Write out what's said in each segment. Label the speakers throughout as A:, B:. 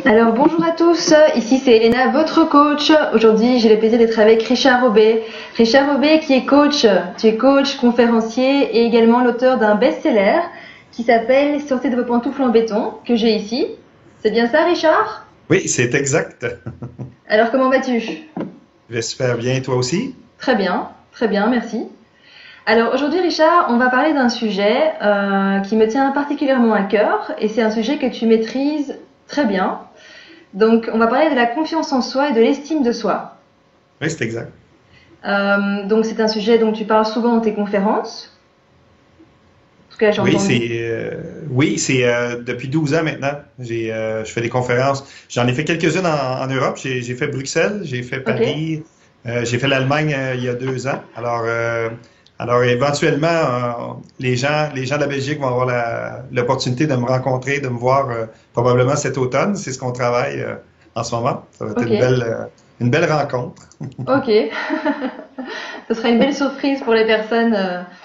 A: Alors bonjour à tous, ici c'est Elena, votre coach. Aujourd'hui j'ai le plaisir d'être avec Richard Robet. Richard Robet qui est coach, tu es coach, conférencier et également l'auteur d'un best-seller qui s'appelle Sortez de vos pantoufles en béton, que j'ai ici. C'est bien ça Richard?
B: Oui, c'est exact.
A: Alors comment vas-tu?
B: Je vais super bien, toi aussi?
A: Très bien, merci. Alors aujourd'hui Richard, on va parler d'un sujet qui me tient particulièrement à cœur et c'est un sujet que tu maîtrises très bien. Donc, on va parler de la confiance en soi et de l'estime de soi.
B: Oui, c'est exact.
A: Donc, c'est un sujet dont tu parles souvent dans tes conférences. Parce que là, j'ai
B: Oui,
A: entendu.
B: c'est depuis 12 ans maintenant. Je fais des conférences. J'en ai fait quelques-unes en Europe. J'ai fait Bruxelles, j'ai fait
A: Ok,
B: Paris, j'ai fait l'Allemagne il y a 2 ans. Alors éventuellement, les gens de la Belgique vont avoir l'opportunité de me rencontrer, de me voir probablement cet automne. C'est ce qu'on travaille en ce moment. Ça va être
A: ok,
B: une belle rencontre.
A: ok. Ce sera une belle surprise pour les personnes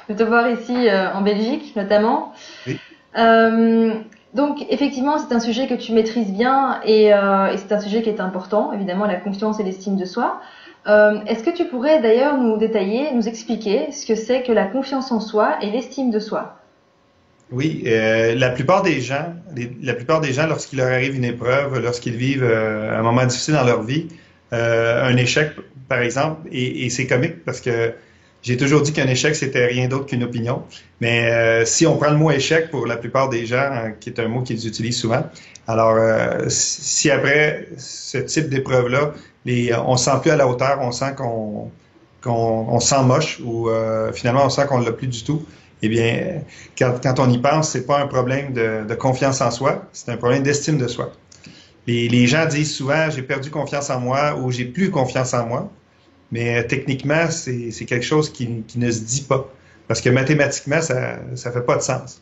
A: de te voir ici en Belgique, notamment.
B: Oui.
A: Euh, donc, effectivement, c'est un sujet que tu maîtrises bien et c'est un sujet qui est important, évidemment, la confiance et l'estime de soi. Est-ce que tu pourrais d'ailleurs nous détailler, nous expliquer ce que c'est que la confiance en soi et l'estime de soi?
B: Oui, la plupart des gens, lorsqu'il leur arrive une épreuve, lorsqu'ils vivent un moment difficile dans leur vie, un échec, par exemple, et c'est comique parce que j'ai toujours dit qu'un échec, c'était rien d'autre qu'une opinion. Mais si on prend le mot échec pour la plupart des gens, qui est un mot qu'ils utilisent souvent, alors si après ce type d'épreuve-là, on se sent plus à la hauteur, on sent on se sent moche ou finalement on sent qu'on l'a plus du tout. Eh bien, quand on y pense, c'est pas un problème de confiance en soi, c'est un problème d'estime de soi. Les gens disent souvent j'ai perdu confiance en moi ou j'ai plus confiance en moi, mais techniquement, c'est quelque chose qui ne se dit pas. Parce que mathématiquement, ça fait pas de sens.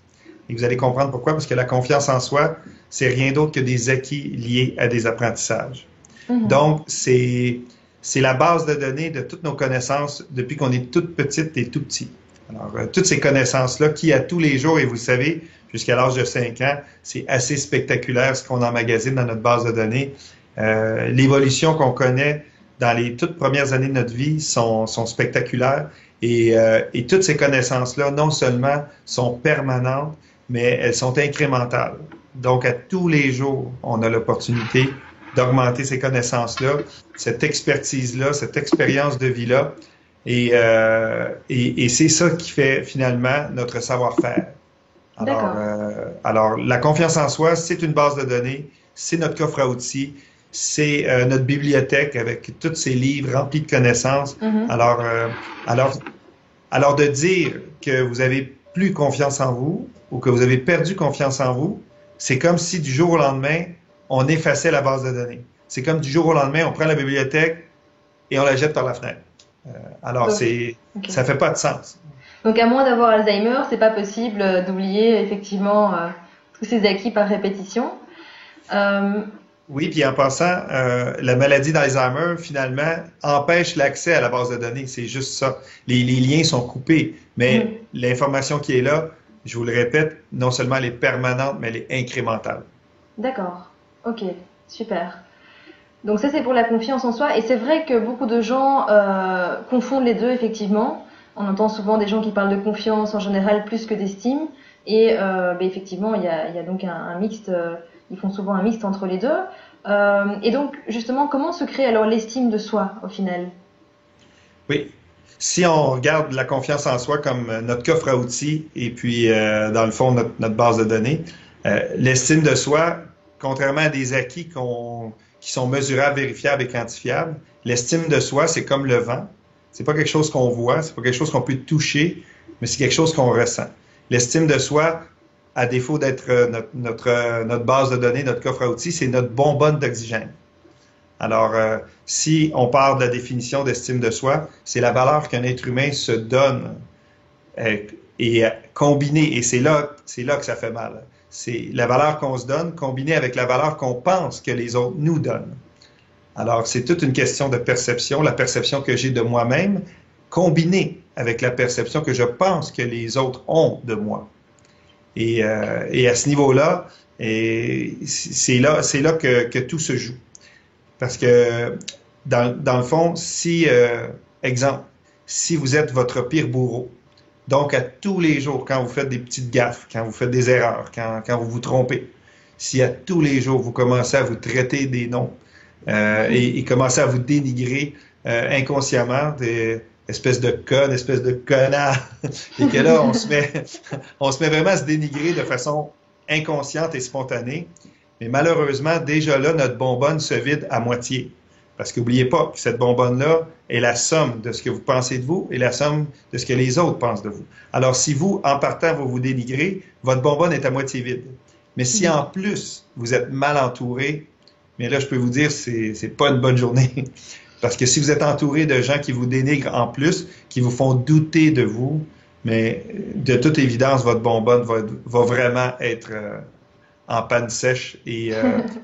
B: Et vous allez comprendre pourquoi, parce que la confiance en soi, c'est rien d'autre que des acquis liés à des apprentissages.
A: Mhm.
B: Donc, c'est la base de données de toutes nos connaissances depuis qu'on est toute petite et tout petit. Alors, toutes ces connaissances-là, qui à tous les jours, et vous le savez, jusqu'à l'âge de 5 ans, c'est assez spectaculaire ce qu'on emmagasine dans notre base de données. L'évolution qu'on connaît dans les toutes premières années de notre vie sont spectaculaires et toutes ces connaissances-là, non seulement sont permanentes, mais elles sont incrémentales. Donc, à tous les jours, on a l'opportunité d'augmenter ces connaissances-là, cette expertise-là, cette expérience de vie-là. Et c'est ça qui fait finalement notre savoir-faire.
A: D'accord.
B: Alors, la confiance en soi, c'est une base de données, c'est notre coffre à outils, c'est notre bibliothèque avec tous ces livres remplis de connaissances.
A: Mhm.
B: Alors, euh, alors, alors de dire que vous avez plus confiance en vous ou que vous avez perdu confiance en vous, c'est comme si du jour au lendemain, on effaçait la base de données. C'est comme du jour au lendemain, on prend la bibliothèque et on la jette par la fenêtre. Alors,
A: Donc, ok.
B: ça fait pas de sens.
A: Donc, à moins d'avoir Alzheimer, c'est pas possible d'oublier effectivement tous ces acquis par répétition. Euh,
B: Oui, puis en passant, la maladie d'Alzheimer, finalement, empêche l'accès à la base de données. C'est juste ça. Les liens sont coupés, mais
A: mhm.
B: l'information qui est là, je vous le répète, non seulement elle est permanente, mais elle est incrémentale.
A: D'accord. Ok. Super. Donc ça c'est pour la confiance en soi et c'est vrai que beaucoup de gens confondent les deux effectivement. On entend souvent des gens qui parlent de confiance en général plus que d'estime et effectivement il y a donc un mixte, ils font souvent un mixte entre les deux. Et donc justement comment se crée alors l'estime de soi au final?
B: Oui. Si on regarde la confiance en soi comme notre coffre à outils et puis, dans le fond, notre base de données, l'estime de soi, contrairement à des acquis qui sont mesurables, vérifiables et quantifiables, l'estime de soi, c'est comme le vent. C'est pas quelque chose qu'on voit, c'est pas quelque chose qu'on peut toucher, mais c'est quelque chose qu'on ressent. L'estime de soi, à défaut d'être notre base de données, notre coffre à outils, c'est notre bonbonne d'oxygène. Alors, si on part de la définition d'estime de soi, c'est la valeur qu'un être humain se donne euh, et combinée, et c'est là que ça fait mal. C'est la valeur qu'on se donne combinée avec la valeur qu'on pense que les autres nous donnent. Alors, c'est toute une question de perception, la perception que j'ai de moi-même, combinée avec la perception que je pense que les autres ont de moi. Et à ce niveau-là, Et c'est là que tout se joue. Parce que, dans le fond, si, exemple, si vous êtes votre pire bourreau, donc à tous les jours, quand vous faites des petites gaffes, quand vous faites des erreurs, quand vous vous trompez, si à tous les jours vous commencez à vous traiter des noms et commencez à vous dénigrer inconsciemment, des espèces de connes, espèces de connards, et que là, on se met vraiment à se dénigrer de façon inconsciente et spontanée. Mais malheureusement, déjà là, notre bonbonne se vide à moitié. Parce qu'oubliez pas que cette bonbonne-là est la somme de ce que vous pensez de vous et la somme de ce que les autres pensent de vous. Alors, si vous, en partant, vous vous dénigrez, votre bonbonne est à moitié vide. Mais si en plus, vous êtes mal entouré, mais là, je peux vous dire, c'est pas une bonne journée. Parce que si vous êtes entouré de gens qui vous dénigrent en plus, qui vous font douter de vous, mais de toute évidence, votre bonbonne va vraiment être en panne sèche et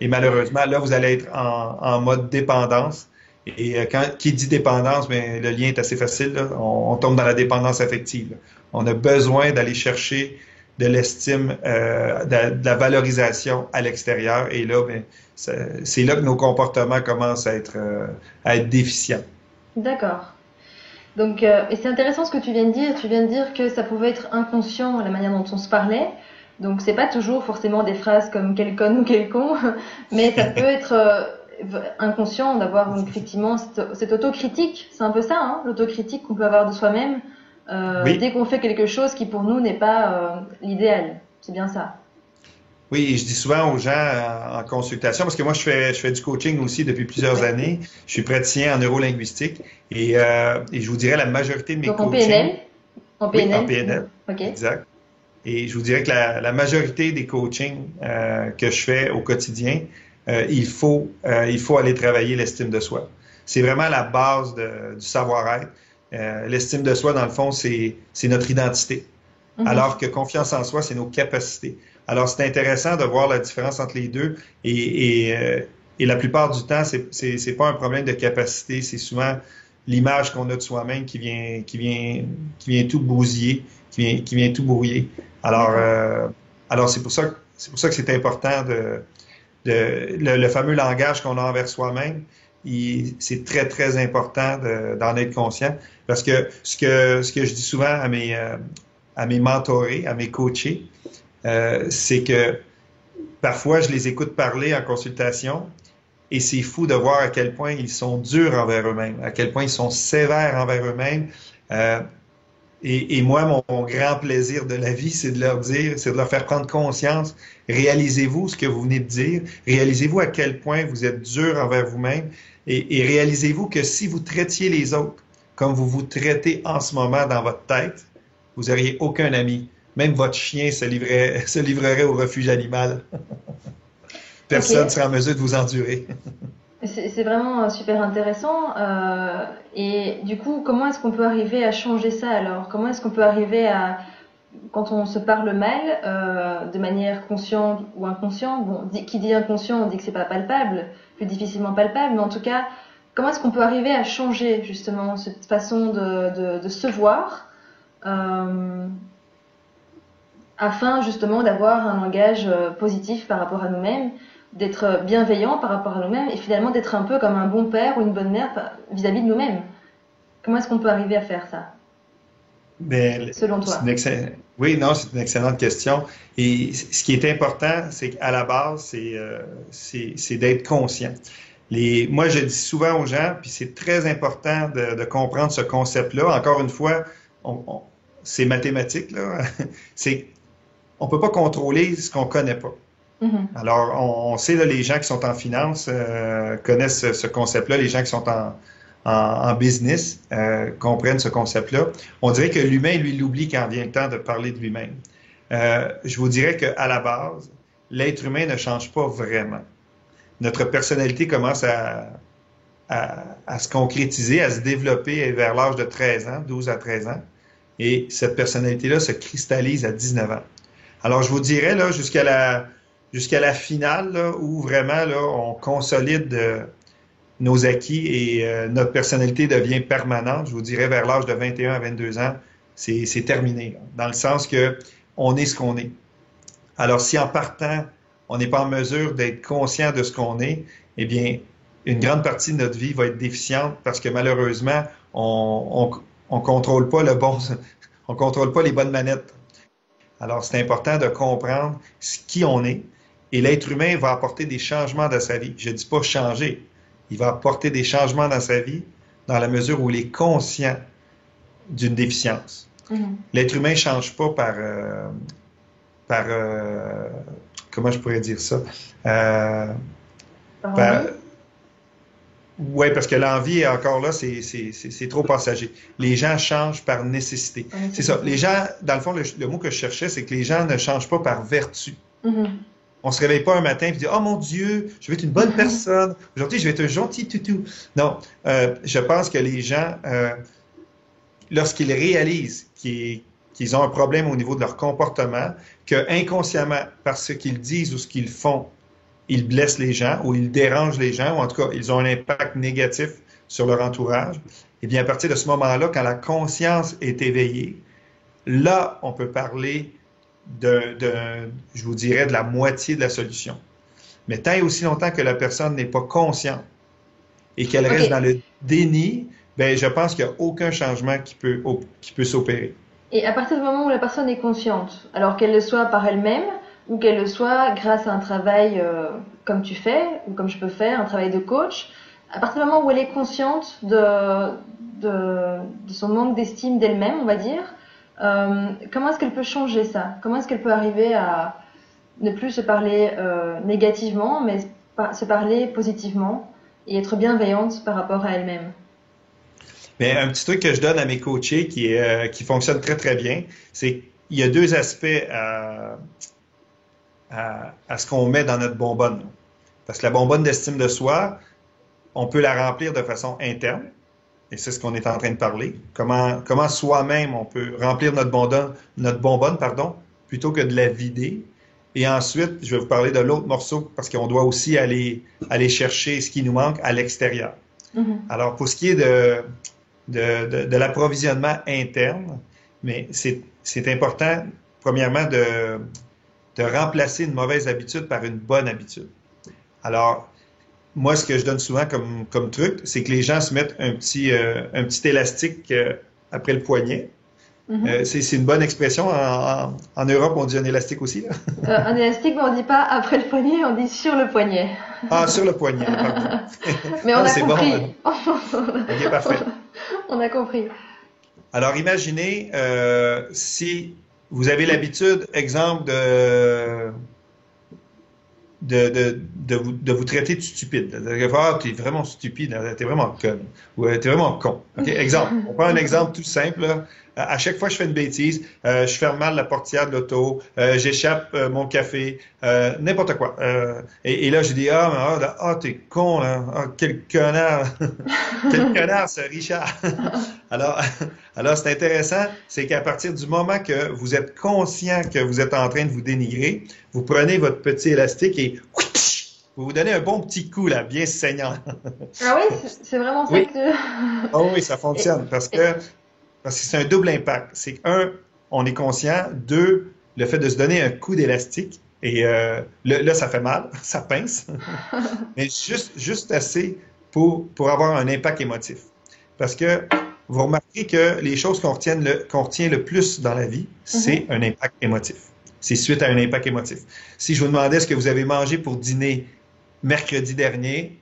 B: malheureusement, là, vous allez être en mode dépendance. Et qui dit dépendance, mais le lien est assez facile. Là. On tombe dans la dépendance affective. Là. On a besoin d'aller chercher de l'estime, de la valorisation à l'extérieur. Et là, ben, c'est là que nos comportements commencent à être déficients.
A: D'accord. Donc, et c'est intéressant ce que tu viens de dire. Tu viens de dire que ça pouvait être inconscient la manière dont on se parlait. Donc, c'est pas toujours forcément des phrases comme quel conne ou quel con, mais ça peut être inconscient d'avoir donc, effectivement cette autocritique. C'est un peu ça, hein, l'autocritique qu'on peut avoir de soi-même
B: Oui.
A: dès qu'on fait quelque chose qui pour nous n'est pas l'idéal. C'est bien ça.
B: Oui, et je dis souvent aux gens en consultation, parce que moi, je fais du coaching aussi depuis plusieurs
A: Ouais.
B: années. Je suis praticien en neurolinguistique et je vous dirais la majorité de mes
A: Donc en
B: coachings,
A: PNL, en
B: oui, en
A: PNL,
B: PNL,
A: ok.
B: exact. Et je vous dirais que la majorité des coachings que je fais au quotidien, il faut aller travailler l'estime de soi. C'est vraiment la base du savoir-être. L'estime de soi, dans le fond, c'est notre identité.
A: Mhm.
B: Alors que confiance en soi, c'est nos capacités. Alors, c'est intéressant de voir la différence entre les deux et la plupart du temps, c'est pas un problème de capacité, c'est souvent l'image qu'on a de soi-même qui vient tout bousiller, qui vient tout brouiller. Alors,
A: D'accord.
B: alors c'est pour ça que c'est important le fameux langage qu'on a envers soi-même. C'est très, très important d'en être conscient parce que ce que je dis souvent à mes mentorés, à mes coachés, c'est que parfois je les écoute parler en consultation et c'est fou de voir à quel point ils sont durs envers eux-mêmes, à quel point ils sont sévères envers eux-mêmes. Euh, et moi, mon grand plaisir de la vie, c'est de leur dire, c'est de leur faire prendre conscience. Réalisez-vous ce que vous venez de dire. Réalisez-vous à quel point vous êtes dur envers vous-même. Et réalisez-vous que si vous traitiez les autres comme vous vous traitez en ce moment dans votre tête, vous n'auriez aucun ami. Même votre chien se livrerait au refuge animal.
A: Ok.
B: Personne ne serait en mesure de vous endurer.
A: C'est vraiment super intéressant. Et du coup, comment est-ce qu'on peut arriver à changer ça alors? Comment est-ce qu'on peut arriver à, quand on se parle mal, de manière consciente ou inconsciente, bon, qui dit inconscient, on dit que c'est pas palpable, plus difficilement palpable, mais en tout cas, comment est-ce qu'on peut arriver à changer justement cette façon de se voir afin justement d'avoir un langage positif par rapport à nous-mêmes, d'être bienveillant par rapport à nous-mêmes et finalement d'être un peu comme un bon père ou une bonne mère vis-à-vis de nous-mêmes. Comment est-ce qu'on peut arriver à faire ça,
B: Mais
A: selon
B: c'est
A: toi?
B: oui, non, c'est une excellente question. Et ce qui est important, c'est qu'à la base, c'est d'être conscient. Moi, je dis souvent aux gens, puis c'est très important de comprendre ce concept-là. Encore une fois, c'est mathématique, là. C'est, on peut pas contrôler ce qu'on connaît pas.
A: Mhm.
B: Alors, on sait, là, les gens qui sont en finance connaissent ce concept-là, les gens qui sont en business comprennent ce concept-là. On dirait que l'humain, lui, l'oublie quand vient le temps de parler de lui-même. Je vous dirais qu'à la base, l'être humain ne change pas vraiment. Notre personnalité commence à se concrétiser, à se développer vers l'âge de 13 ans, 12 à 13 ans. Et cette personnalité-là se cristallise à 19 ans. Alors, je vous dirais, là, jusqu'à la finale, là, où vraiment, là, on consolide nos acquis et notre personnalité devient permanente, je vous dirais vers l'âge de 21 à 22 ans, c'est terminé, là, dans le sens que on est ce qu'on est. Alors, si en partant, on n'est pas en mesure d'être conscient de ce qu'on est, eh bien, une grande partie de notre vie va être déficiente parce que malheureusement, on contrôle pas on contrôle pas les bonnes manettes. Alors, c'est important de comprendre qui on est. Et l'être humain va apporter des changements dans sa vie. Je ne dis pas changer. Il va apporter des changements dans sa vie dans la mesure où il est conscient d'une déficience. L'être humain ne change pas par comment je pourrais dire ça? Oui, parce que l'envie, encore là, c'est trop passager. Les gens changent par nécessité. C'est ça. Les gens, dans le fond, le mot que je cherchais, c'est que les gens ne changent pas par vertu. On se réveille pas un matin et dit, oh mon Dieu, je vais être une bonne personne. Aujourd'hui, je vais être un gentil toutou. Non, je pense que les gens, lorsqu'ils réalisent qu'ils ont un problème au niveau de leur comportement, que inconsciemment, par ce qu'ils disent ou ce qu'ils font, ils blessent les gens ou ils dérangent les gens, ou en tout cas, ils ont un impact négatif sur leur entourage, et bien à partir de ce moment-là, quand la conscience est éveillée, là, on peut parler je vous dirais, de la moitié de la solution. Mais tant et aussi longtemps que la personne n'est pas consciente et qu'elle reste dans le déni, ben, je pense qu'il n'y a aucun changement qui peut s'opérer.
A: Et à partir du moment où la personne est consciente, alors qu'elle le soit par elle-même, ou qu'elle le soit grâce à un travail comme tu fais, ou comme je peux faire, un travail de coach, à partir du moment où elle est consciente de son manque d'estime d'elle-même, on va dire, comment est-ce qu'elle peut changer ça? Comment est-ce qu'elle peut arriver à ne plus se parler négativement, mais se parler positivement et être bienveillante par rapport à elle-même?
B: Mais un petit truc que je donne à mes coachés qui fonctionne très, très bien, c'est qu'il y a deux aspects à ce qu'on met dans notre bonbonne. Parce que la bonbonne d'estime de soi, on peut la remplir de façon interne. Et c'est ce qu'on est en train de parler. Comment soi-même on peut remplir notre bonbonne, plutôt que de la vider. Et ensuite, je vais vous parler de l'autre morceau parce qu'on doit aussi aller chercher ce qui nous manque à l'extérieur. Alors, pour ce qui est de l'approvisionnement interne, mais c'est important, premièrement, de remplacer une mauvaise habitude par une bonne habitude. Alors, moi, ce que je donne souvent comme truc, c'est que les gens se mettent un petit élastique après le poignet. C'est une bonne expression. En Europe, on dit un élastique aussi.
A: Un élastique, mais on ne dit pas après le poignet, on dit sur le poignet.
B: Ah, sur le poignet, pardon.
A: Mais on a compris.
B: Bon, ok, parfait.
A: On a compris.
B: Alors, imaginez si vous avez l'habitude, exemple, de vous traiter de stupide. Ah, t'es vraiment stupide, t'es vraiment con. Ou t'es vraiment con. Okay? Exemple. On prend un exemple tout simple. Là. À chaque fois que je fais une bêtise, je ferme mal la portière de l'auto, j'échappe mon café, n'importe quoi. Et là, je dis, t'es con, là. Ah, quel connard. Quel connard, ce Richard. Alors, c'est intéressant, c'est qu'à partir du moment que vous êtes conscient que vous êtes en train de vous dénigrer, vous prenez votre petit élastique et vous donnez un bon petit coup, là, bien saignant.
A: Ah oui, c'est vraiment ça que...
B: Oh oui, ça fonctionne parce que c'est un double impact. C'est qu'un, on est conscient. Deux, le fait de se donner un coup d'élastique. Et là, ça fait mal, ça pince. Mais juste assez pour avoir un impact émotif. Parce que vous remarquez que les choses qu'on retient le plus dans la vie, c'est un impact émotif. C'est suite à un impact émotif. Si je vous demandais ce que vous avez mangé pour dîner mercredi dernier,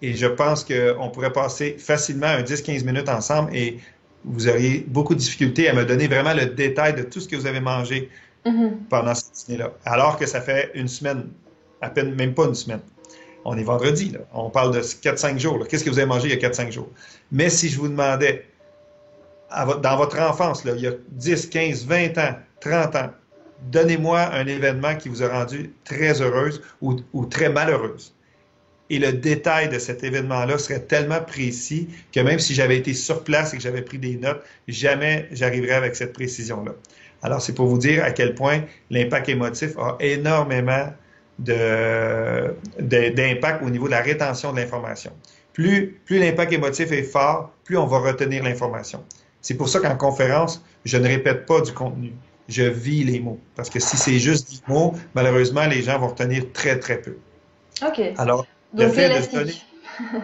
B: et je pense qu'on pourrait passer facilement un 10-15 minutes ensemble et vous auriez beaucoup de difficultés à me donner vraiment le détail de tout ce que vous avez mangé pendant ce dîner-là. Alors que ça fait une semaine, à peine, même pas une semaine. On est vendredi, là. On parle de 4-5 jours. Qu'est-ce que vous avez mangé il y a 4-5 jours? Mais si je vous demandais, dans votre enfance, là, il y a 10, 15, 20 ans, 30 ans, donnez-moi un événement qui vous a rendu très heureuse ou très malheureuse. Et le détail de cet événement-là serait tellement précis que même si j'avais été sur place et que j'avais pris des notes, jamais j'arriverais avec cette précision-là. Alors, c'est pour vous dire à quel point l'impact émotif a énormément d'impact au niveau de la rétention de l'information. Plus l'impact émotif est fort, plus on va retenir l'information. C'est pour ça qu'en conférence, je ne répète pas du contenu. je vis les mots. Parce que si c'est juste des mots, malheureusement, les gens vont retenir très, très peu.
A: Ok.
B: Alors, le
A: Donc
B: fait de se donner.
A: l'élastique.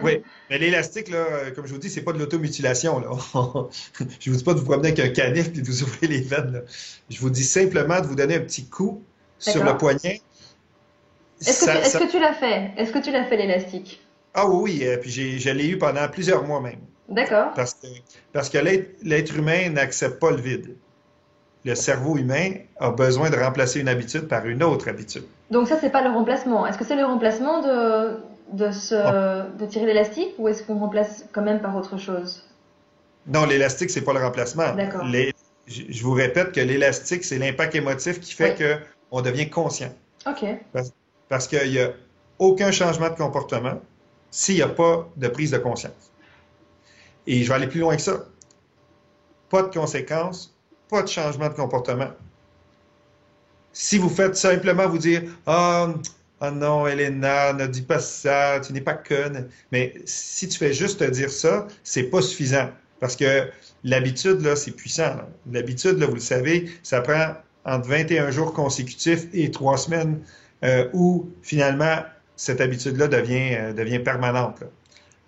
B: Oui, mais l'élastique, là, comme je vous dis, c'est pas de l'automutilation, là. Je vous dis pas de vous promener avec un canif et de vous ouvrir les veines, là. Je vous dis simplement de vous donner un petit coup sur le
A: D'accord.
B: poignet.
A: Est-ce
B: Ça...
A: que tu l'as fait? Est-ce que tu l'as fait l'élastique?
B: Ah oui, oui, puis je l'ai eu pendant plusieurs mois même.
A: D'accord.
B: Parce que, parce que l'être humain n'accepte pas le vide. Le cerveau humain a besoin de remplacer une habitude par une autre habitude.
A: Donc ça, c'est pas le remplacement. Est-ce que c'est le remplacement
B: On-
A: de tirer l'élastique ou est-ce qu'on remplace quand même par autre chose?
B: Non, l'élastique, c'est pas le remplacement.
A: D'accord.
B: Je vous répète que l'élastique, c'est l'impact émotif qui
A: Oui.
B: fait qu'on devient conscient.
A: Ok.
B: Parce, parce qu'il n'y a aucun changement de comportement s'il n'y a pas de prise de conscience. Et je vais aller plus loin que ça. Pas de conséquences, pas de changement de comportement. Si vous faites simplement vous dire ah, oh non, Elena, ne dis pas ça, tu n'es pas conne. Mais si tu fais juste te dire ça, c'est pas suffisant. Parce que l'habitude, là, c'est puissant. L'habitude, là, vous le savez, ça prend entre 21 jours consécutifs et 3 semaines où finalement cette habitude-là devient permanente. Là.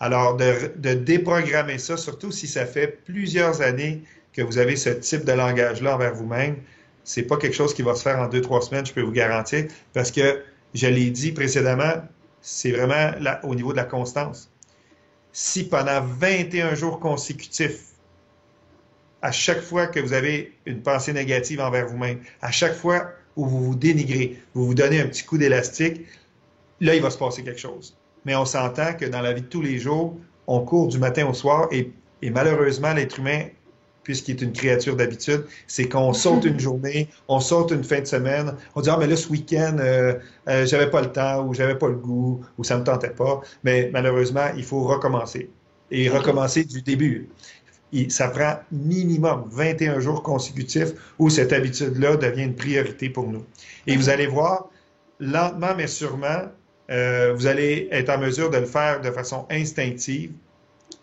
B: Alors, de déprogrammer ça, surtout si ça fait plusieurs années que vous avez ce type de langage-là envers vous-même, c'est pas quelque chose qui va se faire en 2, 3 semaines, je peux vous garantir, parce que, je l'ai dit précédemment, c'est vraiment au niveau de la constance. Si pendant 21 jours consécutifs, à chaque fois que vous avez une pensée négative envers vous-même, à chaque fois où vous vous dénigrez, vous vous donnez un petit coup d'élastique, là, il va se passer quelque chose. Mais on s'entend que dans la vie de tous les jours, on court du matin au soir et malheureusement, l'être humain, puisqu'il est une créature d'habitude, c'est qu'on saute une journée, on saute une fin de semaine, on dit, ah, mais là, ce week-end, j'avais pas le temps ou j'avais pas le goût ou ça me tentait pas. Mais malheureusement, il faut recommencer. Et
A: Ok.
B: recommencer du début. Ça prend minimum 21 jours consécutifs où cette habitude-là devient une priorité pour nous. Et vous
A: Ok.
B: allez voir, lentement mais sûrement, vous allez être en mesure de le faire de façon instinctive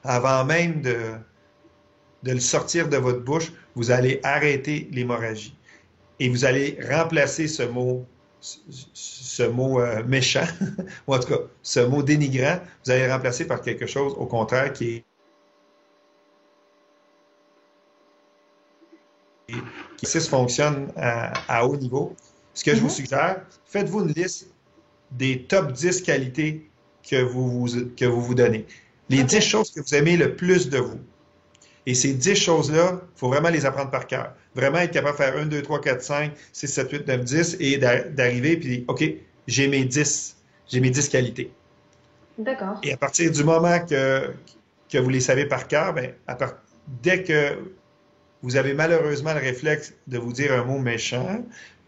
B: avant même de le sortir de votre bouche. Vous allez arrêter l'hémorragie et vous allez remplacer ce mot méchant, ou en tout cas ce mot dénigrant, vous allez le remplacer par quelque chose au contraire qui fonctionne à haut niveau. Ce que je vous
A: Mhm.
B: suggère, faites-vous une liste des top 10 qualités que vous donnez. Les
A: Ok.
B: 10 choses que vous aimez le plus de vous. Et ces 10 choses-là, il faut vraiment les apprendre par cœur. Vraiment être capable de faire 1, 2, 3, 4, 5, 6, 7, 8, 9, 10 et d'arriver puis OK, j'ai mes 10. J'ai mes 10 qualités.
A: D'accord.
B: Et à partir du moment que vous les savez par cœur, ben, dès que vous avez malheureusement le réflexe de vous dire un mot méchant,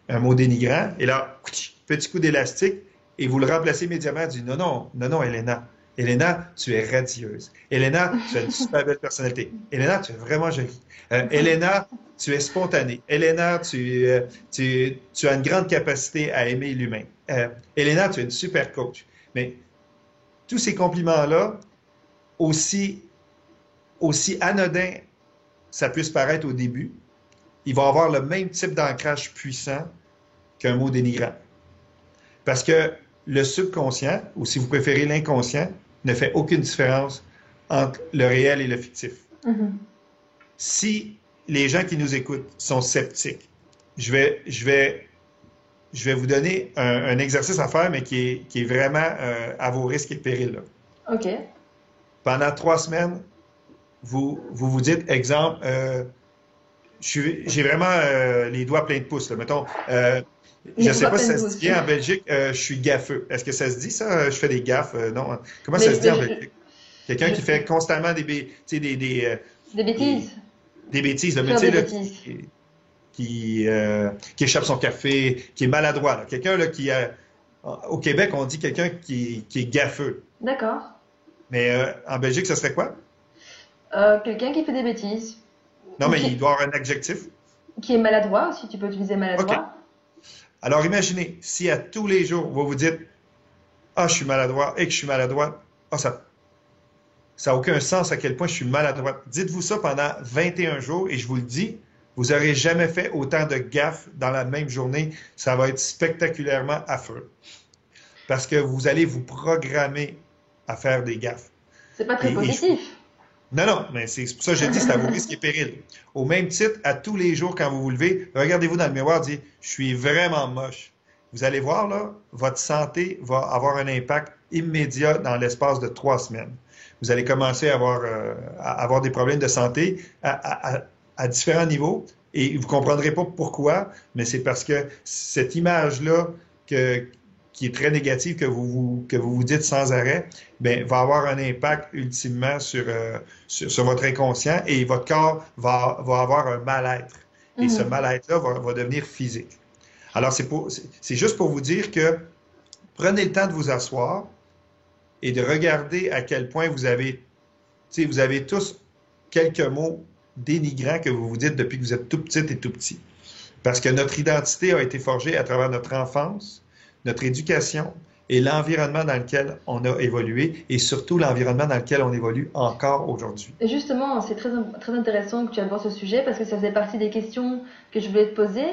B: un mot dénigrant, et là, petit coup d'élastique, et vous le remplacez immédiatement du non, non, non, non, Elena. Elena, tu es radieuse. Elena, tu as une super belle personnalité. Elena, tu es vraiment jolie. Elena, tu es spontanée. Elena, tu as une grande capacité à aimer l'humain. Elena, tu es une super coach. Mais tous ces compliments-là, aussi, aussi anodins ça puisse paraître au début, ils vont avoir le même type d'ancrage puissant qu'un mot dénigrant. Parce que le subconscient, ou si vous préférez l'inconscient, ne fait aucune différence entre le réel et le fictif.
A: Mhm.
B: Si les gens qui nous écoutent sont sceptiques, je vais, je vais, je vais vous donner un exercice à faire, mais qui est vraiment à vos risques et périls. Là.
A: Ok.
B: Pendant 3 semaines, vous dites, exemple, j'ai vraiment les doigts pleins de pouces. Là. Mettons, je
A: Les
B: ne sais
A: doigts
B: pas si
A: pleins de
B: ça se
A: pouces.
B: dit en Belgique, je suis gaffeux. Est-ce que ça se dit ça? Je fais des gaffes? Non. Comment ça
A: Mais,
B: se dit
A: mais
B: en Belgique? Quelqu'un qui fait constamment
A: des
B: des,
A: bêtises.
B: des bêtises, là, mais tu
A: Faire
B: sais,
A: des
B: là,
A: bêtises.
B: qui échappe son café, qui est maladroit. Là. Quelqu'un là, au Québec, on dit quelqu'un qui est gaffeux.
A: D'accord.
B: Mais en Belgique, ce serait quoi?
A: Quelqu'un qui fait des bêtises.
B: Non,
A: Ou
B: mais il doit avoir un adjectif.
A: qui est maladroit aussi, tu peux utiliser
B: OK.
A: maladroit.
B: Alors imaginez, si à tous les jours, vous vous dites ah, je suis maladroit et que je suis maladroite. Ah, ça n'a aucun sens à quel point je suis maladroite. Dites-vous ça pendant 21 jours et je vous le dis, Vous n'aurez jamais fait autant de gaffes dans la même journée. Ça va être spectaculairement affreux. Parce que vous allez vous programmer à faire des gaffes.
A: C'est pas très
B: Et
A: positif.
B: non, non, mais c'est pour ça que je dis, c'est à vos risques et périls. Au même titre, à tous les jours, quand vous vous levez, regardez-vous dans le miroir et dites, je suis vraiment moche. Vous allez voir, là, votre santé va avoir un impact immédiat dans l'espace de 3 semaines. Vous allez commencer à avoir des problèmes de santé à différents niveaux et vous ne comprendrez pas pourquoi, mais c'est parce que cette image-là que, qui est très négative que vous dites sans arrêt, ben, va avoir un impact ultimement sur votre inconscient et votre corps va avoir un mal-être. Et ce
A: Mhm.
B: mal-être-là va devenir physique. Alors, c'est juste pour vous dire que prenez le temps de vous asseoir et de regarder à quel point vous avez tous quelques mots dénigrants que vous vous dites depuis que vous êtes tout petit et tout petit. Parce que notre identité a été forgée à travers notre enfance, notre éducation et l'environnement dans lequel on a évolué et surtout l'environnement dans lequel on évolue encore aujourd'hui.
A: Et justement, c'est très intéressant que tu abordes ce sujet parce que ça faisait partie des questions que je voulais te poser.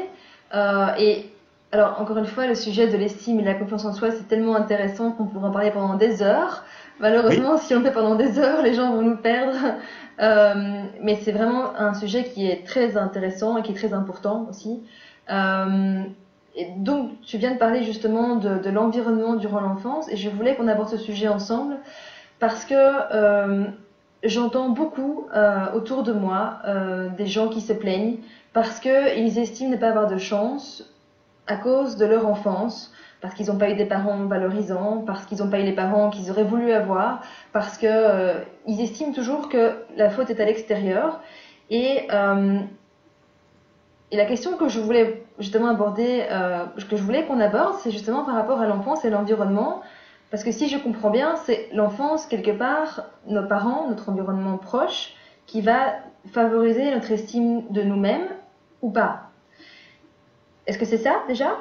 A: Et alors, encore une fois, le sujet de l'estime et de la confiance en soi, c'est tellement intéressant qu'on pourrait en parler pendant des heures.
B: Oui,
A: Malheureusement, si on le fait pendant des heures, les gens vont nous perdre. Mais c'est vraiment un sujet qui est très intéressant et qui est très important aussi. Euh, et donc, tu viens de parler justement de l'environnement durant l'enfance et je voulais qu'on aborde ce sujet ensemble parce que j'entends beaucoup autour de moi des gens qui se plaignent parce qu'ils estiment ne pas avoir de chance à cause de leur enfance, parce qu'ils n'ont pas eu des parents valorisants, parce qu'ils n'ont pas eu les parents qu'ils auraient voulu avoir, parce que ils estiment toujours que la faute est à l'extérieur. Et, euh, et la question que je voulais justement aborder, que je voulais qu'on aborde, c'est justement par rapport à l'enfance et l'environnement. Parce que si je comprends bien, c'est l'enfance, quelque part, nos parents, notre environnement proche, qui va favoriser notre estime de nous-mêmes ou pas. Est-ce que c'est ça déjà,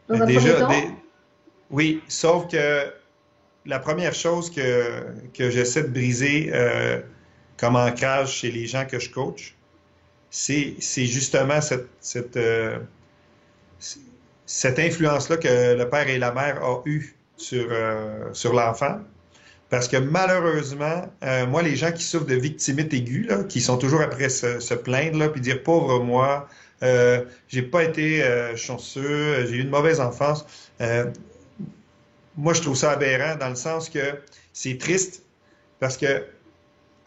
A: dans
B: mais
A: un premier
B: déjà,
A: temps?
B: oui, sauf que la première chose que j'essaie de briser comme ancrage chez les gens que je coach, c'est justement cette influence-là que le père et la mère ont eue sur l'enfant. Parce que malheureusement, moi, les gens qui souffrent de victimite aiguë, là, qui sont toujours après se plaindre, là, puis dire pauvre moi, j'ai pas été chanceux, j'ai eu une mauvaise enfance. Euh, Moi, je trouve ça aberrant dans le sens que c'est triste parce que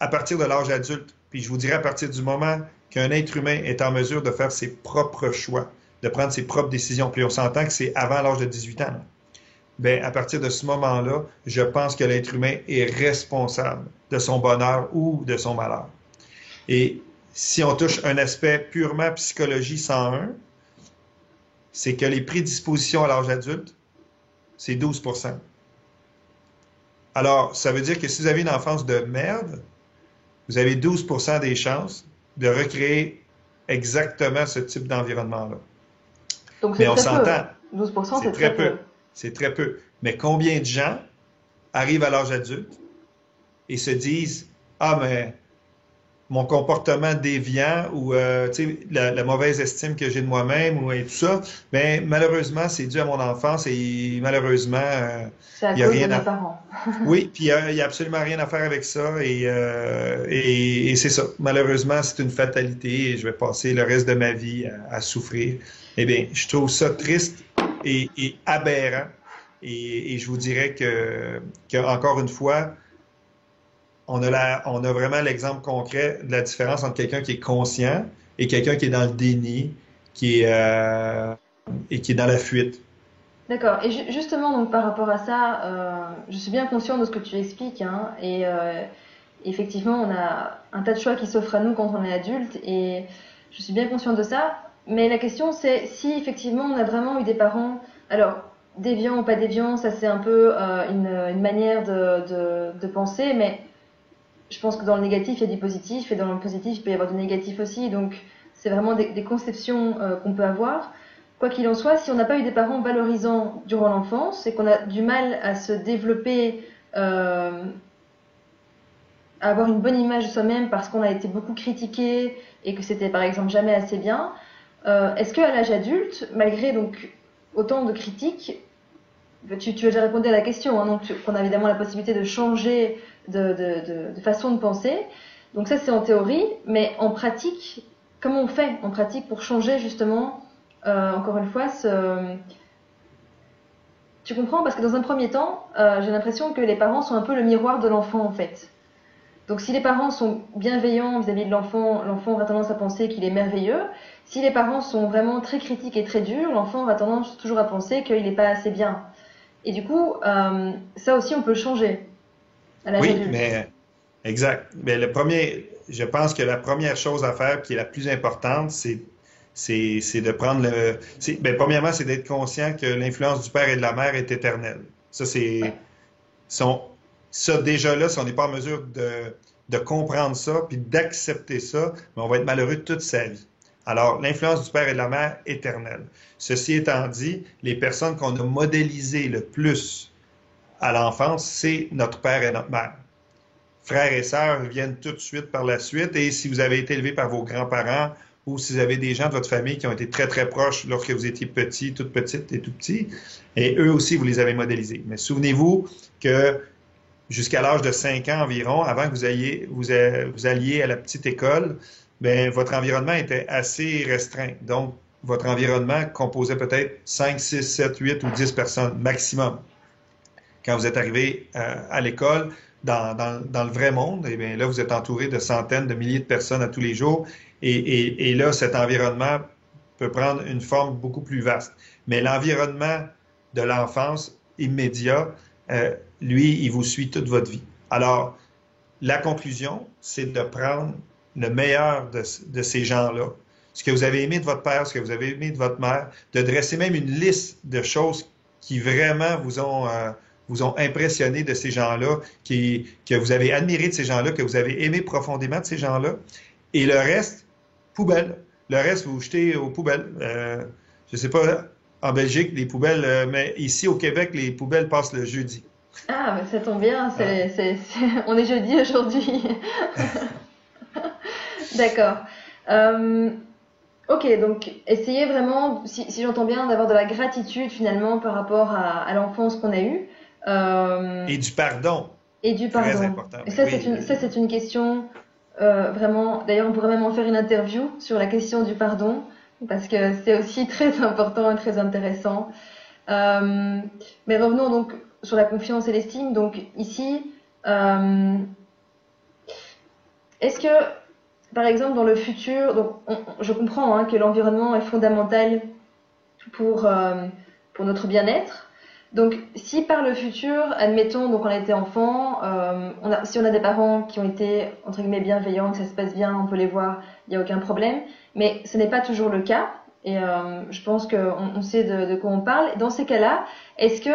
B: à partir de l'âge adulte, puis je vous dirais à partir du moment qu'un être humain est en mesure de faire ses propres choix, de prendre ses propres décisions, puis on s'entend que c'est avant l'âge de 18 ans, ben à partir de ce moment-là, je pense que l'être humain est responsable de son bonheur ou de son malheur. Et si on touche un aspect purement psychologie 101, c'est que les prédispositions à l'âge adulte, c'est 12%. Alors, ça veut dire que si vous avez une enfance de merde, vous avez 12% des chances de recréer exactement ce type d'environnement-là.
A: Donc
B: Mais
A: c'est
B: on
A: très peu.
B: s'entend,
A: 12%,
B: c'est
A: c'est très
B: très
A: peu.
B: peu. C'est très peu. Mais combien de gens arrivent à l'âge adulte et se disent, ah, mais mon comportement déviant ou la mauvaise estime que j'ai de moi-même ou tout ça, mais malheureusement, c'est dû à mon enfance et malheureusement,
A: C'est à
B: il n'y a
A: cause de
B: rien
A: mes
B: à.
A: parents.
B: Oui, puis il y a absolument rien à faire avec ça et c'est ça. Malheureusement, c'est une fatalité et je vais passer le reste de ma vie à souffrir. Eh bien, je trouve ça triste et aberrant et je vous dirais que encore une fois, on a vraiment l'exemple concret de la différence entre quelqu'un qui est conscient et quelqu'un qui est dans le déni, et qui est dans la fuite.
A: D'accord. Et justement, donc par rapport à ça, je suis bien consciente de ce que tu expliques, hein, et effectivement, on a un tas de choix qui s'offrent à nous quand on est adulte, et je suis bien consciente de ça. Mais la question, c'est si effectivement on a vraiment eu des parents, alors déviants ou pas déviants, ça c'est un peu une manière de penser, mais je pense que dans le négatif, il y a du positif, et dans le positif, il peut y avoir du négatif aussi. Donc, c'est vraiment des conceptions qu'on peut avoir. Quoi qu'il en soit, si on n'a pas eu des parents valorisants durant l'enfance et qu'on a du mal à se développer euh, à avoir une bonne image de soi-même parce qu'on a été beaucoup critiqué et que c'était par exemple jamais assez bien, est-ce qu'à l'âge adulte, malgré donc autant de critiques, tu as déjà répondu à la question, hein, donc qu'on a évidemment la possibilité de changer de façon de penser. Donc ça c'est en théorie, mais en pratique, comment on fait en pratique pour changer justement, encore une fois, tu comprends? Parce que dans un premier temps, j'ai l'impression que les parents sont un peu le miroir de l'enfant en fait. Donc si les parents sont bienveillants vis-à-vis de l'enfant, l'enfant aura tendance à penser qu'il est merveilleux. Si les parents sont vraiment très critiques et très durs, l'enfant aura tendance toujours à penser qu'il n'est pas assez bien. Et du coup, ça aussi, on peut le changer à l'âge
B: Oui,
A: adulte.
B: mais exact. Mais je pense que la première chose à faire, qui est la plus importante, c'est de prendre premièrement, c'est d'être conscient que l'influence du père et de la mère est éternelle. Ça,
A: Ouais.
B: sont- ça déjà là, si on n'est pas en mesure de comprendre ça, puis d'accepter ça, mais on va être malheureux toute sa vie. Alors, l'influence du père et de la mère éternelle. Ceci étant dit, les personnes qu'on a modélisées le plus à l'enfance, c'est notre père et notre mère. Frères et sœurs viennent tout de suite par la suite. Et si vous avez été élevé par vos grands-parents ou si vous avez des gens de votre famille qui ont été très, très proches lorsque vous étiez petit, toute petite et tout petit, et eux aussi, vous les avez modélisés. Mais souvenez-vous que jusqu'à l'âge de 5 ans environ, avant que vous alliez à la petite école, ben, votre environnement était assez restreint. Donc, votre environnement composait peut-être 5, 6, 7, 8 ou 10 personnes maximum. Quand vous êtes arrivé à l'école, dans le vrai monde, eh bien, là, vous êtes entouré de centaines, de milliers de personnes à tous les jours. Et là, cet environnement peut prendre une forme beaucoup plus vaste. Mais l'environnement de l'enfance immédiat, lui, il vous suit toute votre vie. Alors, la conclusion, c'est de prendre le meilleur de ces gens-là, ce que vous avez aimé de votre père, ce que vous avez aimé de votre mère, de dresser même une liste de choses qui vraiment vous ont impressionné de ces gens-là, que vous avez admiré de ces gens-là, que vous avez aimé profondément de ces gens-là. Et le reste, poubelle. Le reste, vous jetez aux poubelles. Je ne sais pas en Belgique, les poubelles, mais ici au Québec, les poubelles passent le jeudi.
A: Ah, mais ça tombe bien,
B: Ah.
A: on est jeudi aujourd'hui. D'accord. Euh, ok, donc essayez vraiment, si j'entends bien, d'avoir de la gratitude finalement par rapport à l'enfance qu'on a eue. Euh,
B: Et du pardon,
A: Et du
B: très
A: pardon.
B: important.
A: Et
B: Mais oui,
A: ça, c'est une question vraiment. D'ailleurs, on pourrait même en faire une interview sur la question du pardon, parce que c'est aussi très important et très intéressant. Euh, mais revenons donc sur la confiance et l'estime. Donc ici, euh, est-ce que, par exemple, dans le futur, donc je comprends hein, que l'environnement est fondamental pour, euh, pour notre bien-être. Donc, si par le futur, admettons, donc on a été enfant, si on a des parents qui ont été entre guillemets bienveillants, que ça se passe bien, on peut les voir, il n'y a aucun problème. Mais ce n'est pas toujours le cas. Et je pense qu'on sait de quoi on parle. Dans ces cas-là, est-ce que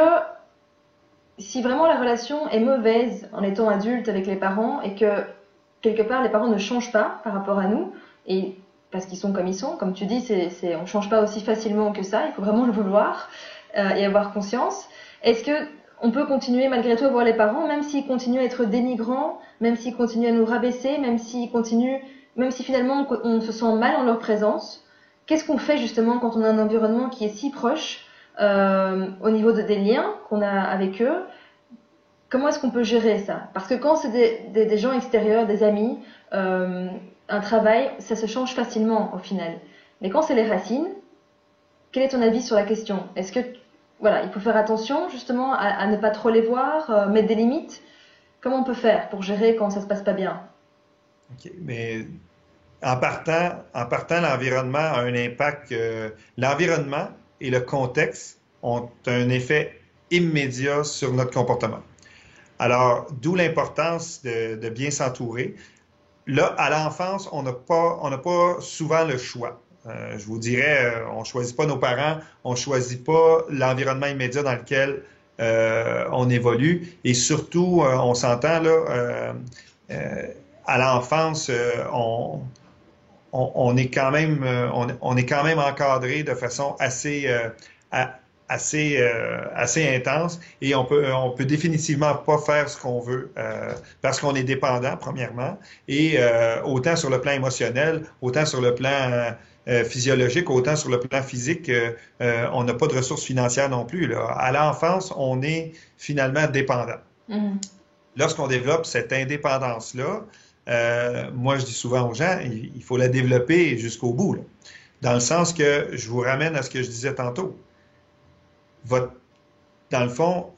A: si vraiment la relation est mauvaise en étant adulte avec les parents et que quelque part les parents ne changent pas par rapport à nous, et parce qu'ils sont, comme tu dis, on ne change pas aussi facilement que ça, il faut vraiment le vouloir et avoir conscience. Est-ce que on peut continuer malgré tout à voir les parents, même s'ils continuent à être dénigrants, même s'ils continuent à nous rabaisser, même si finalement on se sent mal en leur présence? Qu'est-ce qu'on fait justement quand on a un environnement qui est si proche au niveau des liens qu'on a avec eux? Comment est-ce qu'on peut gérer ça? Parce que quand c'est des gens extérieurs, des amis, euh, un travail, ça se change facilement au final. Mais quand c'est les racines, quel est ton avis sur la question? Est-ce que, voilà, il faut faire attention justement à ne pas trop les voir, mettre des limites? Comment on peut faire pour gérer quand ça se passe pas bien?
B: OK. Mais en partant, l'environnement a un impact. L'environnement et le contexte ont un effet immédiat sur notre comportement. Alors, d'où l'importance de bien s'entourer. Là, à l'enfance, on n'a pas souvent le choix. Je vous dirais, on ne choisit pas nos parents, on ne choisit pas l'environnement immédiat dans lequel on évolue. Et surtout, on s'entend là, euh, à l'enfance, on est quand même, on est quand même encadré de façon assez assez intense et on peut définitivement pas faire ce qu'on veut parce qu'on est dépendant, premièrement, et autant sur le plan émotionnel, autant sur le plan physiologique, autant sur le plan physique, on n'a pas de ressources financières non plus, là. À l'enfance, on est finalement dépendant.
A: Mhm.
B: Lorsqu'on développe cette indépendance-là, moi je dis souvent aux gens, il faut la développer jusqu'au bout, là. Dans le sens que je vous ramène à ce que je disais tantôt. Votre, dans le fond,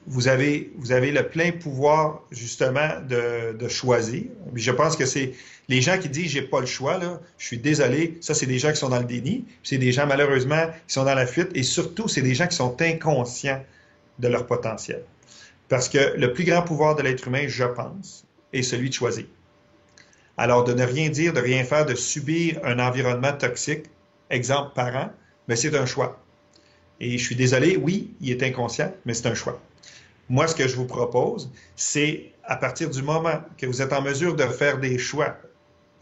B: vous avez le plein pouvoir justement de choisir. Je pense que c'est les gens qui disent j'ai pas le choix, là, je suis désolé, ça c'est des gens qui sont dans le déni, c'est des gens malheureusement qui sont dans la fuite et surtout c'est des gens qui sont inconscients de leur potentiel. Parce que le plus grand pouvoir de l'être humain, je pense, est celui de choisir. Alors de ne rien dire, de rien faire, de subir un environnement toxique, exemple parent, mais c'est un choix. Et je suis désolé, oui, il est inconscient, mais c'est un choix. Moi, ce que je vous propose, c'est à partir du moment que vous êtes en mesure de faire des choix,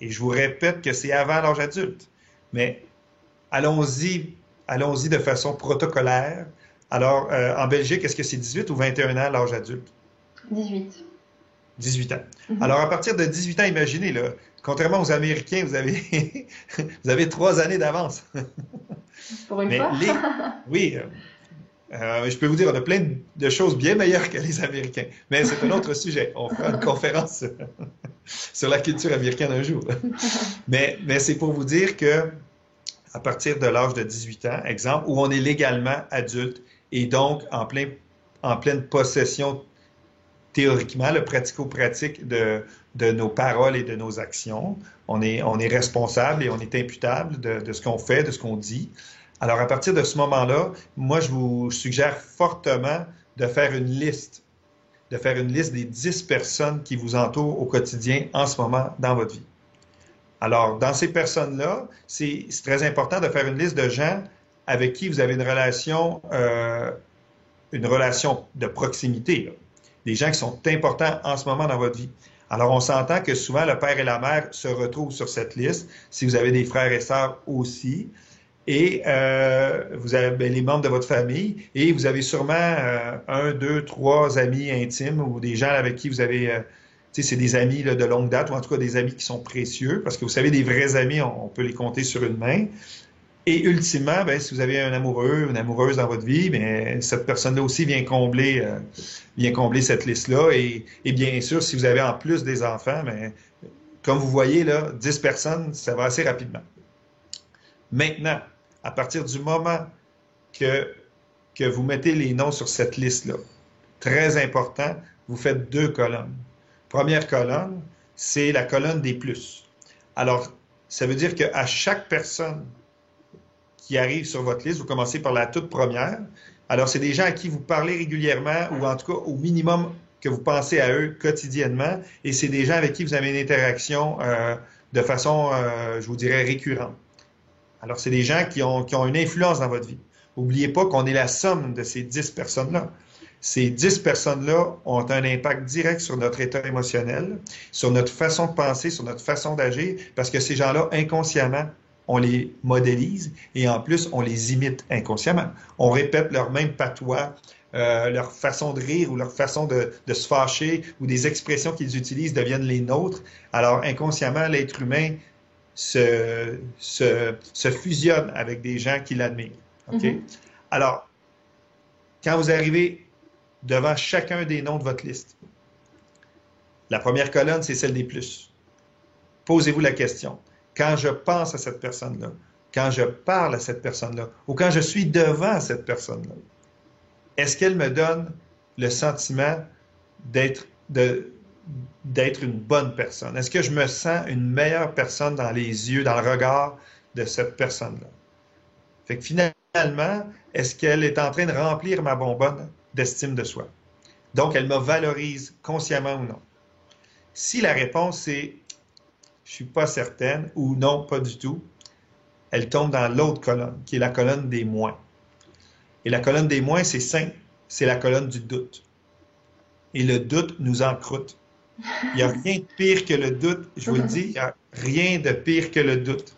B: et je vous répète que c'est avant l'âge adulte, mais allons-y de façon protocolaire. Alors, en Belgique, est-ce que c'est 18 ou 21 ans l'âge adulte?
A: 18.
B: 18 ans.
A: Mhm.
B: Alors, à partir de 18 ans, imaginez, là, contrairement aux Américains, vous avez, vous avez 3 années d'avance.
A: Pour une
B: Mais
A: fois.
B: oui, je peux vous dire, on a plein de choses bien meilleures que les Américains. Mais c'est un autre sujet. On fera une conférence sur la culture américaine un jour. Mais c'est pour vous dire que à partir de l'âge de 18 ans, exemple, où on est légalement adulte et donc en pleine possession théoriquement, le pratico-pratique de nos paroles et de nos actions. On est responsable et on est imputable de ce qu'on fait, de ce qu'on dit. Alors, à partir de ce moment-là, moi, je vous suggère fortement de faire une liste des 10 personnes qui vous entourent au quotidien en ce moment dans votre vie. Alors, dans ces personnes-là, c'est très important de faire une liste de gens avec qui vous avez une relation de proximité, là. Des gens qui sont importants en ce moment dans votre vie. Alors, on s'entend que souvent, le père et la mère se retrouvent sur cette liste, si vous avez des frères et sœurs aussi, et vous avez les membres de votre famille, et vous avez sûrement un, deux, trois amis intimes ou des gens avec qui vous avez, tu sais, c'est des amis là, de longue date, ou en tout cas des amis qui sont précieux, parce que vous savez, des vrais amis, on peut les compter sur une main. Et ultimement, ben, si vous avez un amoureux, une amoureuse dans votre vie, ben, cette personne-là aussi vient combler cette liste-là. Et bien sûr, si vous avez en plus des enfants, ben, comme vous voyez, là, 10 personnes, ça va assez rapidement. Maintenant, à partir du moment que vous mettez les noms sur cette liste-là, très important, vous faites 2 colonnes. Première colonne, c'est la colonne des plus. Alors, ça veut dire qu'à chaque personne qui arrive sur votre liste, vous commencez par la toute première. Alors, c'est des gens à qui vous parlez régulièrement ou en tout cas au minimum que vous pensez à eux quotidiennement et c'est des gens avec qui vous avez une interaction de façon, je vous dirais, récurrente. Alors, c'est des gens qui ont une influence dans votre vie. N'oubliez pas qu'on est la somme de ces 10 personnes-là. Ces 10 personnes-là ont un impact direct sur notre état émotionnel, sur notre façon de penser, sur notre façon d'agir, parce que ces gens-là, inconsciemment, on les modélise et en plus, on les imite inconsciemment. On répète leur même patois, leur façon de rire ou leur façon de se fâcher ou des expressions qu'ils utilisent deviennent les nôtres. Alors, inconsciemment, l'être humain se fusionne avec des gens qui l'admirent. OK? Mm-hmm. Alors, quand vous arrivez devant chacun des noms de votre liste, la première colonne, c'est celle des plus. Posez-vous la question. Quand je pense à cette personne-là, quand je parle à cette personne-là, ou quand je suis devant cette personne-là, est-ce qu'elle me donne le sentiment d'être une bonne personne? Est-ce que je me sens une meilleure personne dans les yeux, dans le regard de cette personne-là? Fait que finalement, est-ce qu'elle est en train de remplir ma bonbonne d'estime de soi? Donc, elle me valorise consciemment ou non. Si la réponse est je suis pas certaine ou non, pas du tout, elle tombe dans l'autre colonne, qui est la colonne des moins. Et la colonne des moins, c'est simple, c'est la colonne du doute. Et le doute nous encroute. Il n'y a rien de pire que le doute, je vous le dis, il n'y a rien de pire que le doute.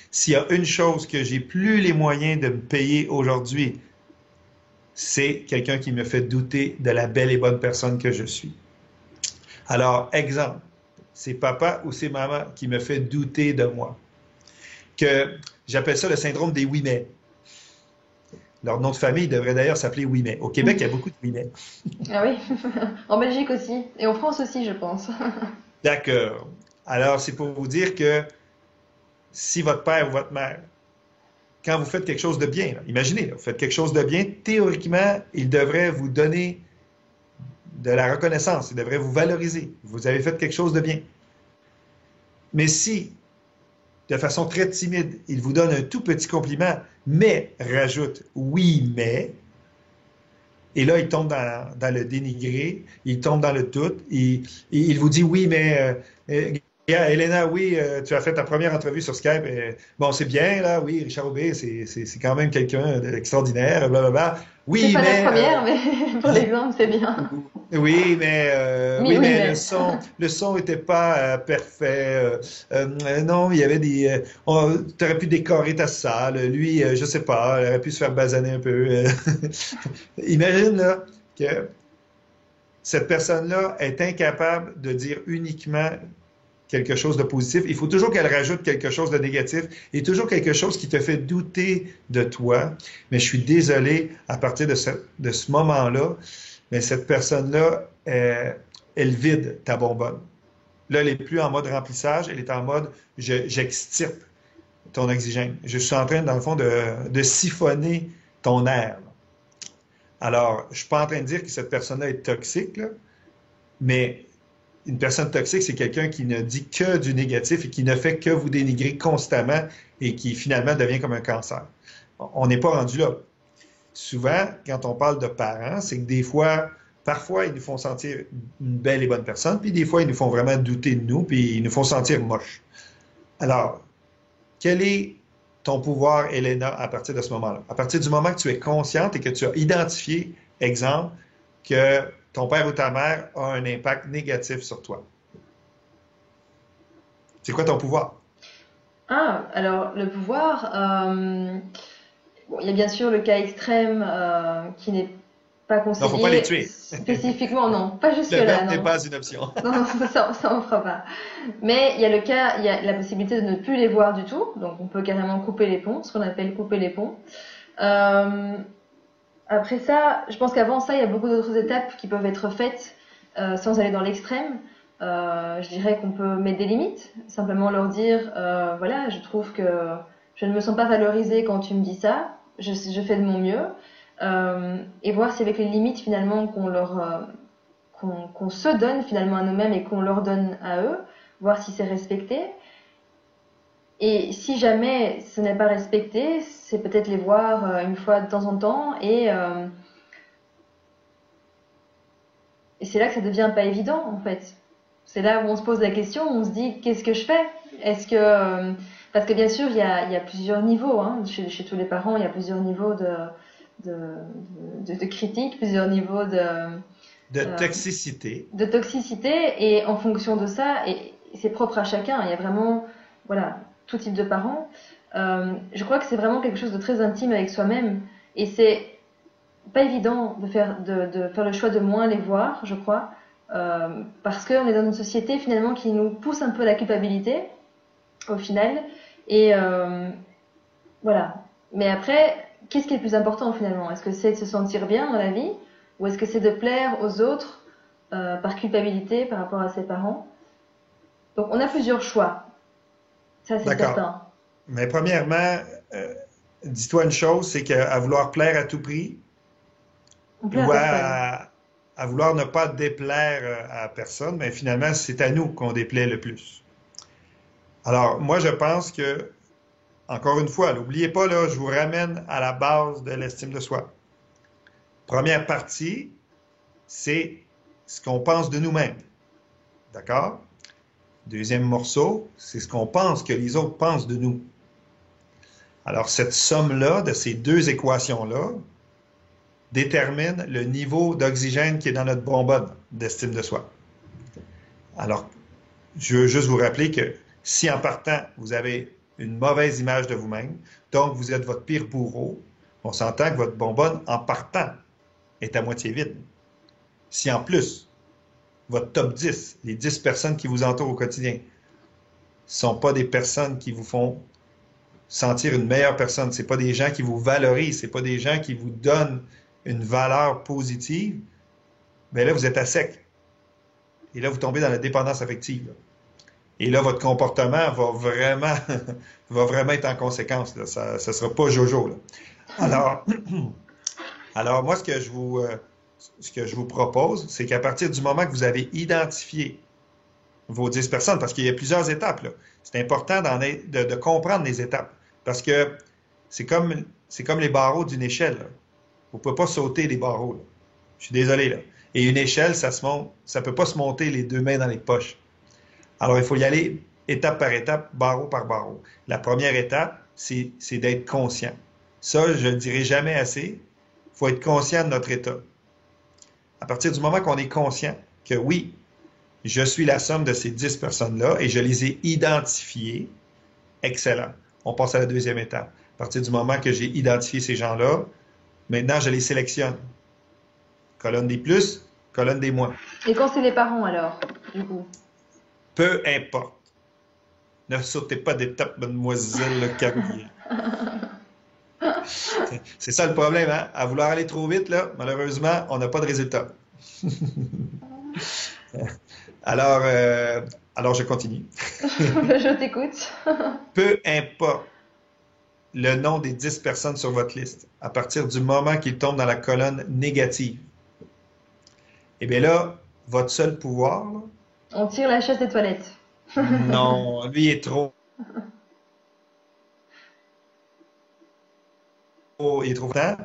B: S'il y a une chose que j'ai plus les moyens de me payer aujourd'hui c'est quelqu'un qui me fait douter de la belle et bonne personne que je suis. Alors, exemple, c'est papa ou c'est maman qui me fait douter de moi. Que j'appelle ça le syndrome des oui mais. Leur nom de famille devrait d'ailleurs s'appeler oui mais. Au Québec, il y a beaucoup de oui mais.
A: Ah oui, en Belgique aussi, et en France aussi, je pense.
B: D'accord. Alors, c'est pour vous dire que si votre père ou votre mère, quand vous faites quelque chose de bien, là, imaginez, là, vous faites quelque chose de bien, théoriquement, il devrait vous donner de la reconnaissance, il devrait vous valoriser. Vous avez fait quelque chose de bien. Mais si, de façon très timide, il vous donne un tout petit compliment, mais rajoute oui, mais, et là, il tombe dans le dénigré, il tombe dans le doute, il vous dit oui, mais Elena, oui, tu as fait ta première entrevue sur Skype. Bon, c'est bien, là, oui, Richard Aubé, c'est quand même quelqu'un d'extraordinaire, blablabla.
A: C'est
B: Oui,
A: pas la
B: mais
A: première, mais pour l'exemple, c'est bien.
B: oui,
A: Oui, oui,
B: mais
A: mais.
B: le son était pas parfait. Non, il y avait des. Tu aurais pu décorer ta salle. Lui, je sais pas, il aurait pu se faire basaner un peu. Imagine là que cette personne-là est incapable de dire uniquement quelque chose de positif. Il faut toujours qu'elle rajoute quelque chose de négatif et toujours quelque chose qui te fait douter de toi. Mais je suis désolé, à partir de ce moment-là, mais cette personne-là, elle vide ta bonbonne. Là, elle n'est plus en mode remplissage, elle est en mode j'extirpe ton oxygène. Je suis en train, dans le fond, de siphonner ton air. Alors, je ne suis pas en train de dire que cette personne-là est toxique, là, mais une personne toxique, c'est quelqu'un qui ne dit que du négatif et qui ne fait que vous dénigrer constamment et qui finalement devient comme un cancer. On n'est pas rendu là. Souvent, quand on parle de parents, c'est que des fois, parfois, ils nous font sentir une belle et bonne personne, puis des fois, ils nous font vraiment douter de nous, puis ils nous font sentir moches. Alors, quel est ton pouvoir, Elena, à partir de ce moment-là? À partir du moment que tu es consciente et que tu as identifié, exemple, que ton père ou ta mère a un impact négatif sur toi. C'est quoi ton pouvoir?
A: Ah, alors le pouvoir, bon, il y a bien sûr le cas extrême qui n'est pas
B: Non, faut pas les
A: conseillé
B: tuer.
A: spécifiquement, non, pas
B: Le
A: jusque-là,
B: meurtre n'est
A: non.
B: pas une option.
A: Non, non, ça on fera pas. Mais il y a le cas, il y a la possibilité de ne plus les voir du tout, donc on peut carrément couper les ponts, ce qu'on appelle couper les ponts. Euh, Après ça, je pense qu'avant ça, il y a beaucoup d'autres étapes qui peuvent être faites sans aller dans l'extrême. Je dirais qu'on peut mettre des limites, simplement leur dire, voilà, je trouve que je ne me sens pas valorisée quand tu me dis ça, je fais de mon mieux, et voir si avec les limites finalement qu'on se donne finalement à nous-mêmes et qu'on leur donne à eux, voir si c'est respecté. Et si jamais ce n'est pas respecté, c'est peut-être les voir une fois de temps en temps et c'est là que ça devient pas évident en fait. C'est là où on se pose la question, on se dit qu'est-ce que je fais? Est-ce que parce que bien sûr il y a plusieurs niveaux hein, chez tous les parents, il y a plusieurs niveaux de, de critique, plusieurs niveaux
B: De toxicité.
A: de toxicité et en fonction de ça, et c'est propre à chacun, il y a vraiment voilà, tout type de parents. Je crois que c'est vraiment quelque chose de très intime avec soi-même et c'est pas évident de faire le choix de moins les voir, je crois, parce qu'on est dans une société finalement qui nous pousse un peu à la culpabilité au final et voilà. Mais après, qu'est-ce qui est le plus important finalement? Est-ce que c'est de se sentir bien dans la vie ou est-ce que c'est de plaire aux autres par culpabilité par rapport à ses parents? Donc on a plusieurs choix, ça c'est
B: D'accord.
A: certain.
B: Mais premièrement, dis-toi une chose, c'est qu'à vouloir plaire à tout prix
A: On plaît à
B: ou
A: personne.
B: à vouloir ne pas déplaire à personne, mais finalement, c'est à nous qu'on déplaît le plus. Alors, moi, je pense que, encore une fois, n'oubliez pas, là, je vous ramène à la base de l'estime de soi. Première partie, c'est ce qu'on pense de nous-mêmes. D'accord? Deuxième morceau, c'est ce qu'on pense que les autres pensent de nous. Alors, cette somme-là, de ces deux équations-là, détermine le niveau d'oxygène qui est dans notre bonbonne d'estime de soi. Alors, je veux juste vous rappeler que si en partant, vous avez une mauvaise image de vous-même, donc vous êtes votre pire bourreau, on s'entend que votre bonbonne, en partant, est à moitié vide. Si en plus, votre top 10, les 10 personnes qui vous entourent au quotidien, ne sont pas des personnes qui vous font sentir une meilleure personne, ce pas des gens qui vous valorisent, ce pas des gens qui vous donnent une valeur positive, bien là, vous êtes à sec. Et là, vous tombez dans la dépendance affective. Là. Et là, votre comportement va vraiment, va vraiment être en conséquence. Là. Ça ne sera pas jojo. Là. Alors, alors, moi, ce que je vous propose, c'est qu'à partir du moment que vous avez identifié vos 10 personnes, parce qu'il y a plusieurs étapes, c'est important de comprendre les étapes. Parce que c'est comme les barreaux d'une échelle. Là. Vous ne pouvez pas sauter les barreaux. Là. Je suis désolé. Là. Et une échelle, ça ne peut pas se monter les deux mains dans les poches. Alors, il faut y aller étape par étape, barreau par barreau. La première étape, c'est d'être conscient. Ça, je ne le dirai jamais assez. Il faut être conscient de notre état. À partir du moment qu'on est conscient que oui, je suis la somme de ces 10 personnes-là et je les ai identifiées, excellent. On passe à la deuxième étape. À partir du moment que j'ai identifié ces gens-là, maintenant, je les sélectionne. Colonne des plus, colonne des moins.
A: Et quand c'est les parents, alors, du coup?
B: Peu importe. Ne sautez pas d'étape, mademoiselle Carrier. C'est ça le problème, hein? À vouloir aller trop vite, là, malheureusement, on n'a pas de résultat. Alors, je continue.
A: Je t'écoute.
B: Peu importe le nom des 10 personnes sur votre liste, à partir du moment qu'ils tombent dans la colonne négative, eh bien là, votre seul pouvoir, là,
A: On tire la chaise des toilettes.
B: non, lui est trop, il est trop temps.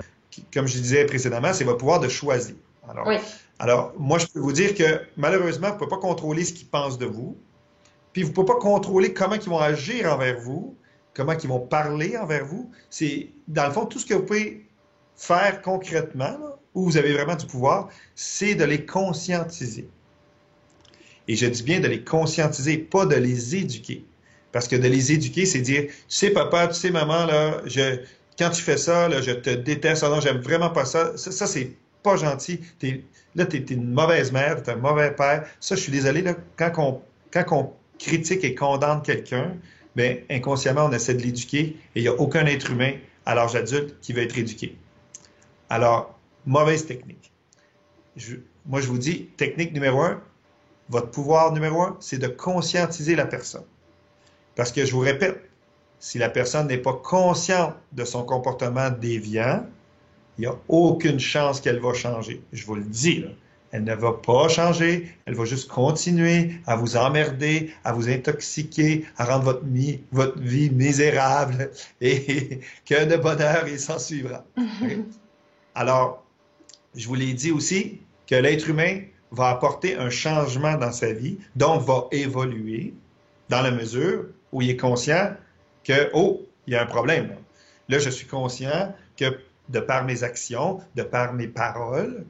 B: Comme je disais précédemment, c'est votre pouvoir de choisir. Alors,
A: Oui.
B: alors, moi, je peux vous dire que malheureusement, vous ne pouvez pas contrôler ce qu'ils pensent de vous. Puis, vous ne pouvez pas contrôler comment ils vont agir envers vous, comment ils vont parler envers vous. C'est, dans le fond, tout ce que vous pouvez faire concrètement, là, où vous avez vraiment du pouvoir, c'est de les conscientiser. Et je dis bien de les conscientiser, pas de les éduquer. Parce que de les éduquer, c'est dire, tu sais, papa, tu sais, maman, là, quand tu fais ça, là, je te déteste, non, j'aime vraiment pas ça. Ça c'est pas gentil. Là, t'es une mauvaise mère, t'es un mauvais père. Ça, je suis désolé, là, quand on critique et condamne quelqu'un, bien, inconsciemment, on essaie de l'éduquer et il n'y a aucun être humain à l'âge adulte qui veut être éduqué. Alors, mauvaise technique. Moi, je vous dis, technique numéro 1, votre pouvoir numéro 1, c'est de conscientiser la personne. Parce que je vous répète, si la personne n'est pas consciente de son comportement déviant, il n'y a aucune chance qu'elle va changer. Je vous le dis, là. Elle ne va pas changer, elle va juste continuer à vous emmerder, à vous intoxiquer, à rendre votre vie misérable et que de bonheur il s'en suivra. Alors, je vous l'ai dit aussi que l'être humain va apporter un changement dans sa vie, donc va évoluer dans la mesure où il est conscient que, oh, il y a un problème. Là, je suis conscient que de par mes actions, de par mes paroles,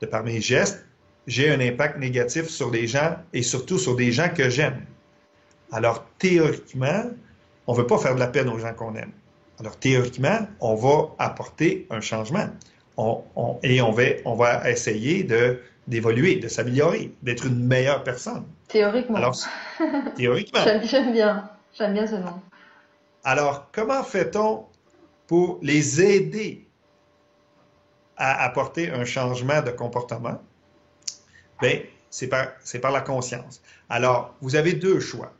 B: de par mes gestes, j'ai un impact négatif sur des gens et surtout sur des gens que j'aime. Alors, théoriquement, on ne veut pas faire de la peine aux gens qu'on aime. Alors, théoriquement, on va apporter un changement. Et on va essayer d'évoluer, de s'améliorer, d'être une meilleure personne.
A: Théoriquement.
B: Alors, théoriquement.
A: J'aime bien ce nom.
B: Alors, comment fait-on pour les aider à apporter un changement de comportement? Bien, c'est par la conscience. Alors, vous avez deux choix.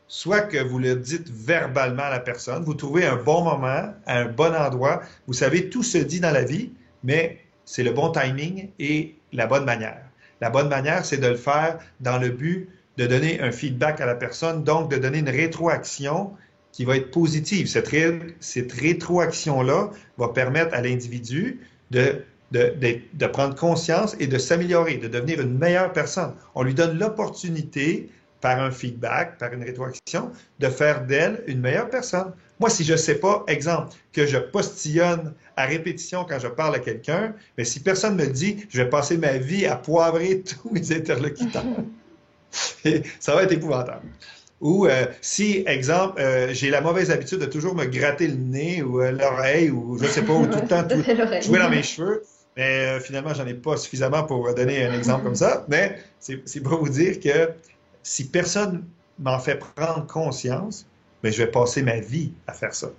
B: Soit que vous le dites verbalement à la personne, vous trouvez un bon moment, à un bon endroit. Vous savez, tout se dit dans la vie, mais c'est le bon timing et la bonne manière. La bonne manière, c'est de le faire dans le but de donner un feedback à la personne, donc de donner une rétroaction qui va être positive. Cette rétroaction-là va permettre à l'individu de prendre conscience et de s'améliorer, de devenir une meilleure personne. On lui donne l'opportunité, par un feedback, par une rétroaction, de faire d'elle une meilleure personne. Moi, si je ne sais pas, exemple, que je postillonne à répétition quand je parle à quelqu'un, mais si personne me dit, je vais passer ma vie à poivrer tous mes interlocuteurs. Ça va être épouvantable. Ou si, exemple, j'ai la mauvaise habitude de toujours me gratter le nez ou l'oreille ou je ne sais pas, ou tout le temps jouer dans mes cheveux, Mais finalement, j'en ai pas suffisamment pour donner un exemple comme ça. Mais c'est pour vous dire que si personne m'en fait prendre conscience, ben, je vais passer ma vie à faire ça.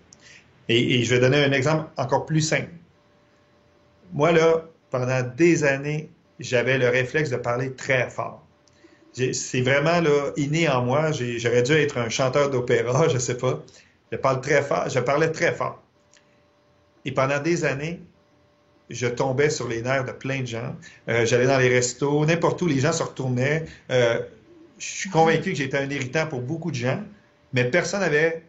B: Et je vais donner un exemple encore plus simple. Moi, là, pendant des années, j'avais le réflexe de parler très fort. C'est vraiment là, inné en moi. J'aurais dû être un chanteur d'opéra, je sais pas. Je parle très fort, je parlais très fort. Et pendant des années, je tombais sur les nerfs de plein de gens. J'allais dans les restos, n'importe où, les gens se retournaient. Je suis convaincu que j'étais un irritant pour beaucoup de gens, mais personne n'avait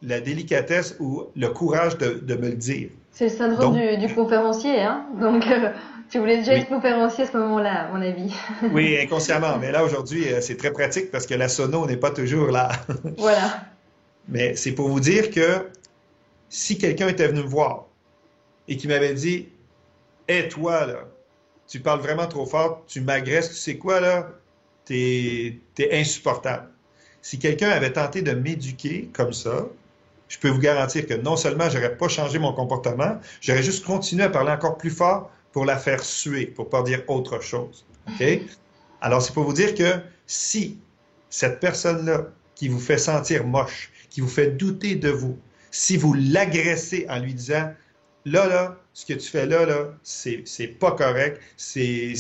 B: la délicatesse ou le courage de me le dire.
A: C'est le syndrome
B: Donc,
A: du conférencier, hein. Donc, tu voulais déjà être
B: oui,
A: conférencier à ce moment-là, à mon avis.
B: oui, inconsciemment. Mais là, aujourd'hui, c'est très pratique parce que la sono n'est pas toujours là.
A: Voilà.
B: Mais c'est pour vous dire que si quelqu'un était venu me voir et qui m'avait dit, hé, toi, là, tu parles vraiment trop fort, tu m'agresses, tu sais quoi, là, t'es insupportable. Si quelqu'un avait tenté de m'éduquer comme ça, je peux vous garantir que non seulement j'aurais pas changé mon comportement, j'aurais juste continué à parler encore plus fort pour la faire suer, pour pas dire autre chose. OK? Alors, c'est pour vous dire que si cette personne-là qui vous fait sentir moche, qui vous fait douter de vous, si vous l'agressez en lui disant, là, ce que tu fais là, c'est pas correct, c'est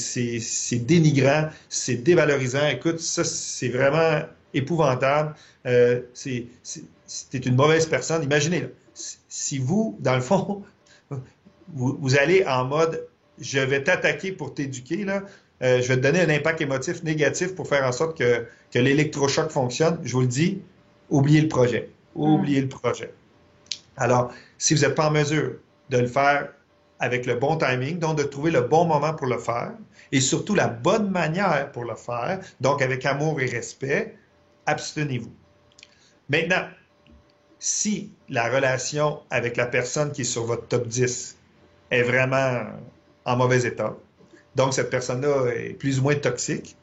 B: dénigrant, c'est dévalorisant. Écoute, ça, c'est vraiment épouvantable. C'est une mauvaise personne. Imaginez, là, si vous, dans le fond, vous allez en mode, je vais t'attaquer pour t'éduquer, là, je vais te donner un impact émotif négatif pour faire en sorte que l'électrochoc fonctionne. Je vous le dis, oubliez le projet. Oubliez le projet. Alors, si vous n'êtes pas en mesure de le faire avec le bon timing, donc de trouver le bon moment pour le faire, et surtout la bonne manière pour le faire, donc avec amour et respect, abstenez-vous. Maintenant, si la relation avec la personne qui est sur votre top 10 est vraiment en mauvais état, donc cette personne-là est plus ou moins toxique,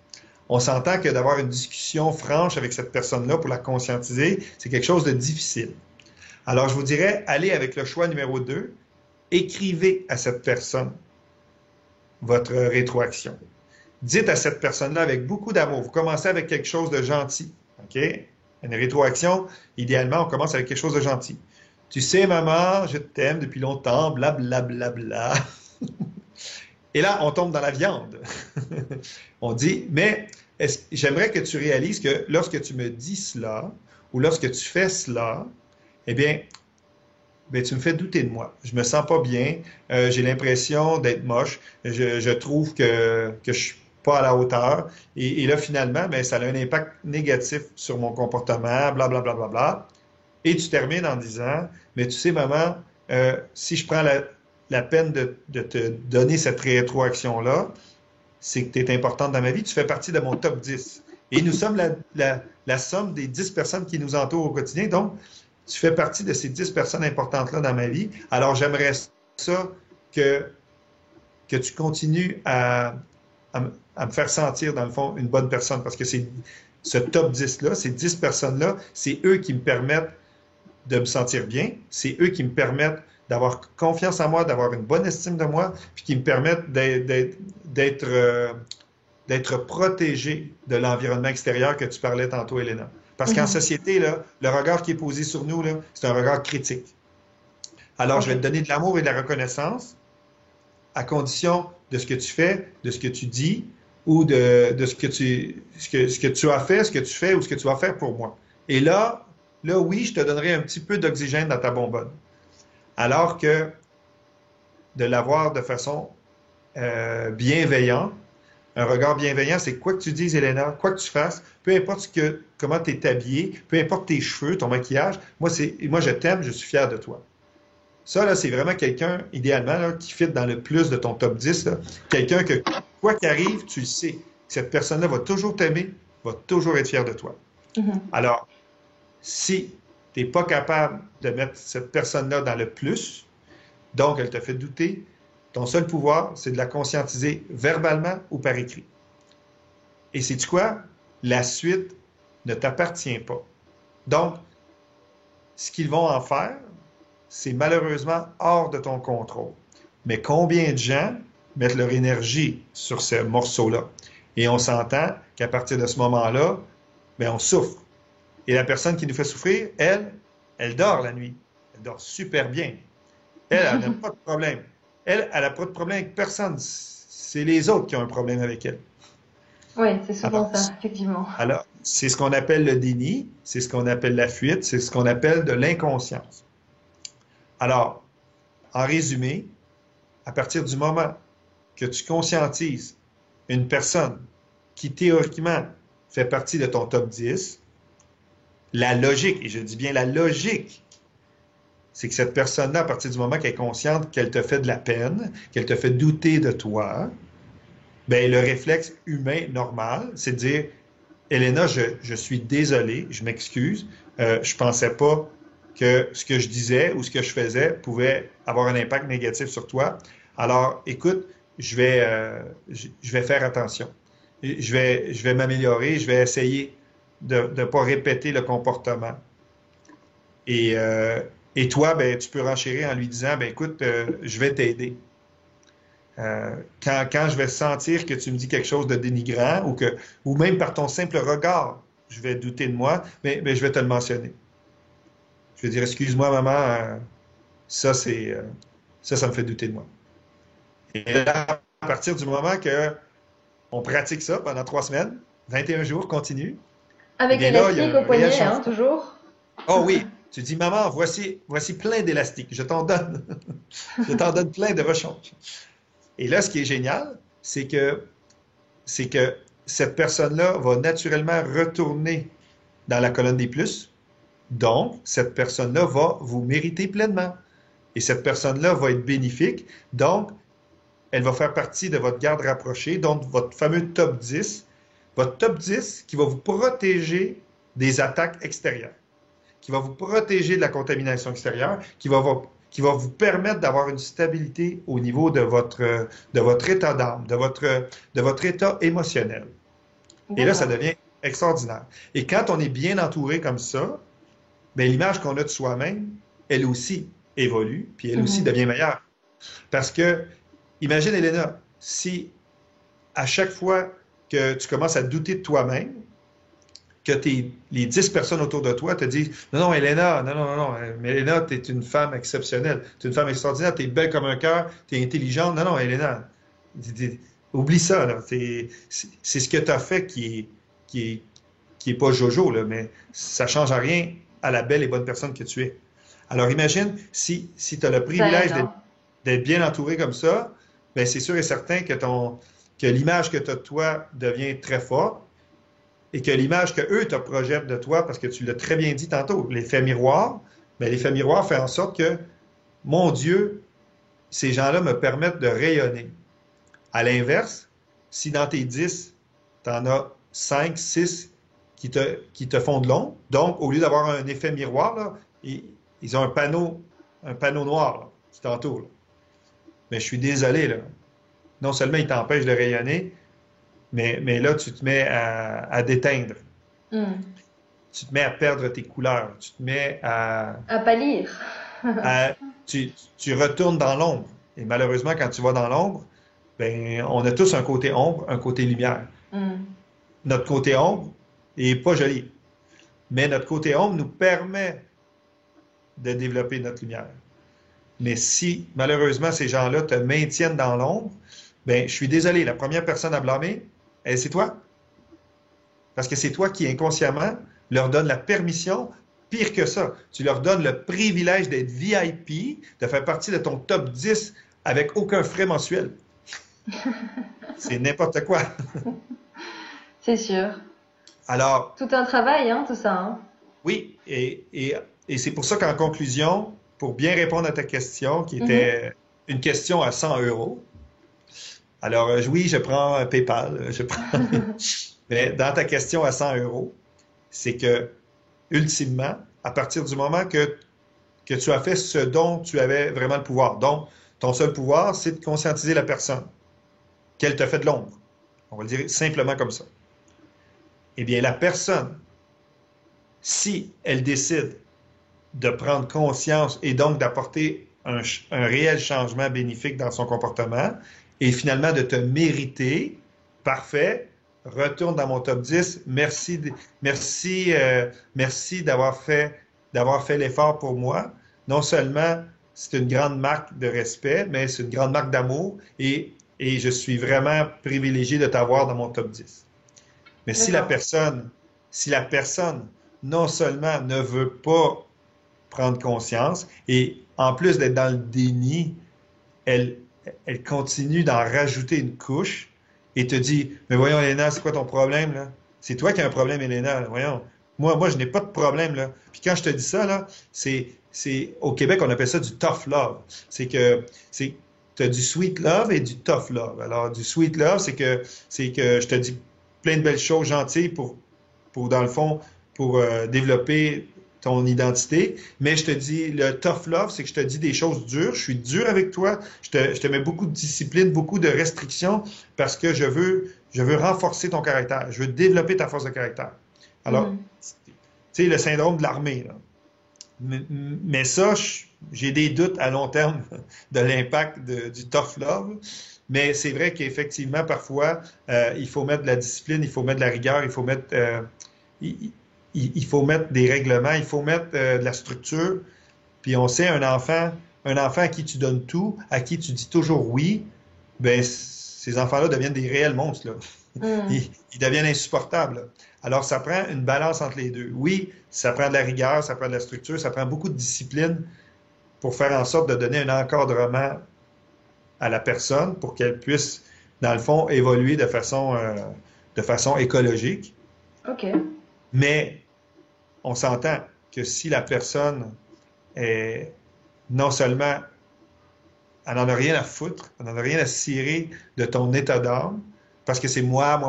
B: on s'entend que d'avoir une discussion franche avec cette personne-là pour la conscientiser, c'est quelque chose de difficile. Alors, je vous dirais, allez avec le choix numéro 2, écrivez à cette personne votre rétroaction. Dites à cette personne-là avec beaucoup d'amour. Vous commencez avec quelque chose de gentil. OK? Une rétroaction, idéalement, on commence avec quelque chose de gentil. Tu sais, maman, je t'aime depuis longtemps, blablabla. Bla, bla, bla. Et là, on tombe dans la viande. On dit, mais j'aimerais que tu réalises que lorsque tu me dis cela, ou lorsque tu fais cela, eh bien, tu me fais douter de moi. Je me sens pas bien. J'ai l'impression d'être moche. Je trouve que je suis pas à la hauteur. Et là, finalement, ça a un impact négatif sur mon comportement, blablabla. Bla, bla, bla, bla. Et tu termines en disant, mais tu sais, maman, si je prends la peine de te donner cette rétroaction-là, c'est que tu es importante dans ma vie. Tu fais partie de mon top 10. Et nous sommes la somme des 10 personnes qui nous entourent au quotidien. Donc, tu fais partie de ces 10 personnes importantes-là dans ma vie. Alors, j'aimerais ça que tu continues à me faire sentir, dans le fond, une bonne personne. Parce que c'est ce top 10-là, ces 10 personnes-là, c'est eux qui me permettent de me sentir bien. C'est eux qui me permettent d'avoir confiance en moi, d'avoir une bonne estime de moi, puis qui me permettent d'être protégé de l'environnement extérieur que tu parlais tantôt, Elena. Parce qu'en société, là, le regard qui est posé sur nous, là, c'est un regard critique. Alors, je vais te donner de l'amour et de la reconnaissance à condition de ce que tu fais, de ce que tu dis ou de ce que tu as fait, ce que tu fais ou ce que tu vas faire pour moi. Et là, oui, je te donnerai un petit peu d'oxygène dans ta bonbonne. Alors que de l'avoir de façon bienveillante, un regard bienveillant, c'est quoi que tu dises, Elena, quoi que tu fasses, peu importe comment tu es habillé, peu importe tes cheveux, ton maquillage, moi, je t'aime, je suis fier de toi. Ça, là, c'est vraiment quelqu'un, idéalement, là, qui fit dans le plus de ton top 10. Là. Quelqu'un que, quoi qu'il arrive, tu le sais. Cette personne-là va toujours t'aimer, va toujours être fière de toi. Alors, si tu n'es pas capable de mettre cette personne-là dans le plus, donc elle te fait douter, ton seul pouvoir, c'est de la conscientiser verbalement ou par écrit. Et sais-tu quoi? La suite ne t'appartient pas. Donc, ce qu'ils vont en faire, c'est malheureusement hors de ton contrôle. Mais combien de gens mettent leur énergie sur ce morceau-là? Et on s'entend qu'à partir de ce moment-là, ben, on souffre. Et la personne qui nous fait souffrir, elle dort la nuit. Elle dort super bien. Elle n'a pas de problème. Elle n'a pas de problème avec personne. C'est les autres qui ont un problème avec elle.
A: Oui, c'est
B: Alors,
A: souvent ça, effectivement.
B: alors, c'est ce qu'on appelle le déni, c'est ce qu'on appelle la fuite, c'est ce qu'on appelle de l'inconscience. Alors, en résumé, à partir du moment que tu conscientises une personne qui théoriquement fait partie de ton top 10, la logique, et je dis bien la logique, c'est que cette personne-là, à partir du moment qu'elle est consciente qu'elle te fait de la peine, qu'elle te fait douter de toi, ben le réflexe humain normal, c'est de dire, Elena, je suis désolé, je m'excuse, je pensais pas que ce que je disais ou ce que je faisais pouvait avoir un impact négatif sur toi. Alors, écoute, je vais faire attention. Je vais m'améliorer, je vais essayer de ne pas répéter le comportement. Et, euh, et toi, ben, tu peux renchérir en lui disant, ben, écoute, je vais t'aider. Quand je vais sentir que tu me dis quelque chose de dénigrant ou même par ton simple regard, je vais douter de moi, mais je vais te le mentionner. Je vais dire, excuse-moi, maman, ça me fait douter de moi. Et là, à partir du moment que on pratique ça pendant 3 semaines, 21 jours continue, eh
A: Avec
B: bien là, il y a
A: l'élastique au
B: un réel
A: poignet, hein,
B: changement.
A: toujours.
B: Oh oui, tu dis, maman, voici plein d'élastiques, je t'en donne. Je t'en donne plein de rechange. Et là, ce qui est génial, c'est que cette personne-là va naturellement retourner dans la colonne des plus. Donc, cette personne-là va vous mériter pleinement. Et cette personne-là va être bénéfique. Donc, elle va faire partie de votre garde rapprochée, donc votre fameux top 10. Votre top 10 qui va vous protéger des attaques extérieures, qui va vous protéger de la contamination extérieure, qui va vous permettre d'avoir une stabilité au niveau de votre état d'âme, de votre état émotionnel. Et là, ça
A: D'accord.
B: devient extraordinaire. Et quand on est bien entouré comme ça, bien, l'image qu'on a de soi-même, elle aussi évolue, puis elle aussi
A: Mhm.
B: devient meilleure. Parce que, imagine, Elena, si à chaque fois que tu commences à douter de toi-même, que les 10 personnes autour de toi te disent, non, non, Elena, non, non, non, non, mais Elena, tu es une femme exceptionnelle, tu es une femme extraordinaire, tu es belle comme un cœur, tu es intelligente. Non, non, Elena, oublie ça, là. C'est ce que tu as fait qui est, qui est pas jojo, là, mais ça change en rien à la belle et bonne personne que tu es. Alors imagine, si tu as le
A: Ça aide,
B: privilège
A: hein.
B: d'être bien entouré comme ça, ben c'est sûr et certain que l'image que tu as de toi devient très forte et que l'image que eux te projettent de toi, parce que tu l'as très bien dit tantôt, l'effet miroir, ben l'effet miroir fait en sorte que, mon Dieu, ces gens-là me permettent de rayonner. À l'inverse, si dans tes 10, tu en as 5, 6 qui te font de l'ombre, donc au lieu d'avoir un effet miroir, là, ils ont un panneau noir là, qui t'entoure. Là. Mais je suis désolé, là. Non seulement ils t'empêchent de rayonner, mais là, tu te mets à déteindre.
A: Hmm.
B: Tu te mets à perdre tes couleurs. Tu te mets
A: À pâlir.
B: à- tu retournes dans l'ombre. Et malheureusement, quand tu vas dans l'ombre, ben, on a tous un côté ombre, un côté lumière.
A: Hmm.
B: Notre côté ombre est pas joli, mais notre côté ombre nous permet de développer notre lumière. Mais si, malheureusement, ces gens-là te maintiennent dans l'ombre, ben, je suis désolé, la première personne à blâmer, c'est toi. Parce que c'est toi qui, inconsciemment, leur donne la permission. Pire que ça, tu leur donnes le privilège d'être VIP, de faire partie de ton top 10 avec aucun frais mensuel. C'est n'importe quoi.
A: C'est sûr.
B: Alors,
A: Tout un travail, hein, tout ça, hein.
B: oui, et c'est pour ça qu'en conclusion, pour bien répondre à ta question, qui
A: Mhm.
B: était une question à 100 euros, alors oui, je prends PayPal, je prends... Mais dans ta question à 100 euros, c'est que, ultimement, à partir du moment que tu as fait ce dont tu avais vraiment le pouvoir, donc ton seul pouvoir, c'est de conscientiser la personne, qu'elle te fait de l'ombre. On va le dire simplement comme ça. Eh bien, la personne, si elle décide de prendre conscience et donc d'apporter un réel changement bénéfique dans son comportement et finalement de te mériter, parfait, retourne dans mon top 10, merci d'avoir fait l'effort pour moi. Non seulement c'est une grande marque de respect, mais c'est une grande marque d'amour et je suis vraiment privilégié de t'avoir dans mon top 10. Mais
A: D'accord.
B: si la personne non seulement ne veut pas prendre conscience et en plus d'être dans le déni, elle, elle continue d'en rajouter une couche et te dit, mais voyons, Elena, c'est quoi ton problème, là? C'est toi qui as un problème, Elena, là. Voyons. Moi, je n'ai pas de problème, là. Puis quand je te dis ça, là, au Québec, on appelle ça du tough love. Tu as du sweet love et du tough love. Alors, du sweet love, c'est que je te dis plein de belles choses gentilles dans le fond, pour développer ton identité. Mais je te dis, le tough love, c'est que je te dis des choses dures. Je suis dur avec toi. Je te mets beaucoup de discipline, beaucoup de restrictions parce que je veux renforcer ton caractère. Je veux développer ta force de caractère. Alors,
A: Mhm.
B: tu sais, le syndrome de l'armée, là. Mais ça, j'ai des doutes à long terme de l'impact du tough love. Mais c'est vrai qu'effectivement, parfois, il faut mettre de la discipline, il faut mettre de la rigueur, il, il faut mettre des règlements, il faut mettre de la structure. Puis on sait, un enfant à qui tu donnes tout, à qui tu dis toujours oui, ben ces enfants-là deviennent des réels monstres, là.
A: Mhm.
B: Ils deviennent insupportables, là. Alors, ça prend une balance entre les deux. Oui, ça prend de la rigueur, ça prend de la structure, ça prend beaucoup de discipline pour faire en sorte de donner un encadrement à la personne pour qu'elle puisse, dans le fond, évoluer de façon écologique.
A: Ok.
B: Mais on s'entend que si la personne est non seulement, elle n'en a rien à foutre, elle n'en a rien à cirer de ton état d'âme, parce que c'est moi.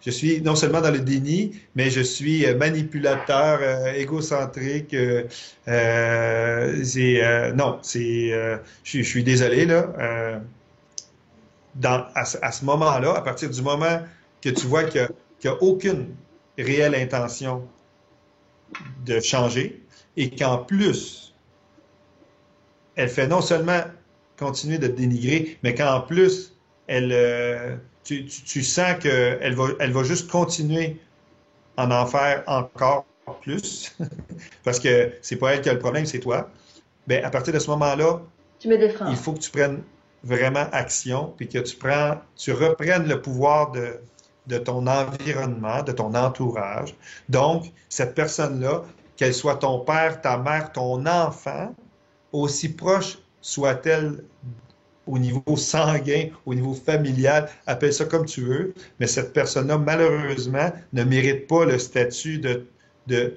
B: Je suis non seulement dans le déni, mais je suis manipulateur, égocentrique. Non, je suis désolé là. À ce moment-là, à partir du moment que tu vois qu'il n'y a aucune réelle intention de changer et qu'en plus, elle fait non seulement continuer de te dénigrer, mais qu'en plus, tu sens elle va juste continuer en faire encore plus, parce que c'est pas elle qui a le problème, c'est toi. Ben, à partir de ce moment-là,
A: Tu mets des
B: il
A: freins.
B: faut que tu prennes vraiment action, puis que tu reprennes le pouvoir de ton environnement, de ton entourage. Donc, cette personne-là, qu'elle soit ton père, ta mère, ton enfant, aussi proche soit-elle au niveau sanguin, au niveau familial, appelle ça comme tu veux, mais cette personne-là, malheureusement, ne mérite pas le statut de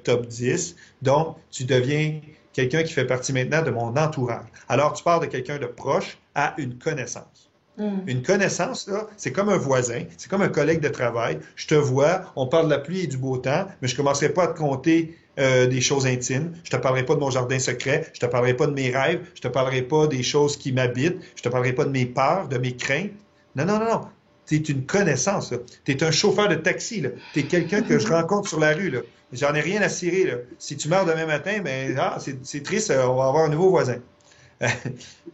B: top 10. Donc, tu deviens quelqu'un qui fait partie maintenant de mon entourage. Alors, tu pars de quelqu'un de proche à une connaissance.
A: Mhm.
B: Une connaissance, là, c'est comme un voisin, c'est comme un collègue de travail. Je te vois, on parle de la pluie et du beau temps, mais je ne commencerai pas à te compter des choses intimes. Je te parlerai pas de mon jardin secret. Je te parlerai pas de mes rêves. Je te parlerai pas des choses qui m'habitent. Je te parlerai pas de mes peurs, de mes craintes. Non, non, non, non. Tu es une connaissance. Tu es un chauffeur de taxi. Tu es quelqu'un que je rencontre sur la rue. Là. J'en ai rien à cirer. Là. Si tu meurs demain matin, ben, c'est triste, on va avoir un nouveau voisin.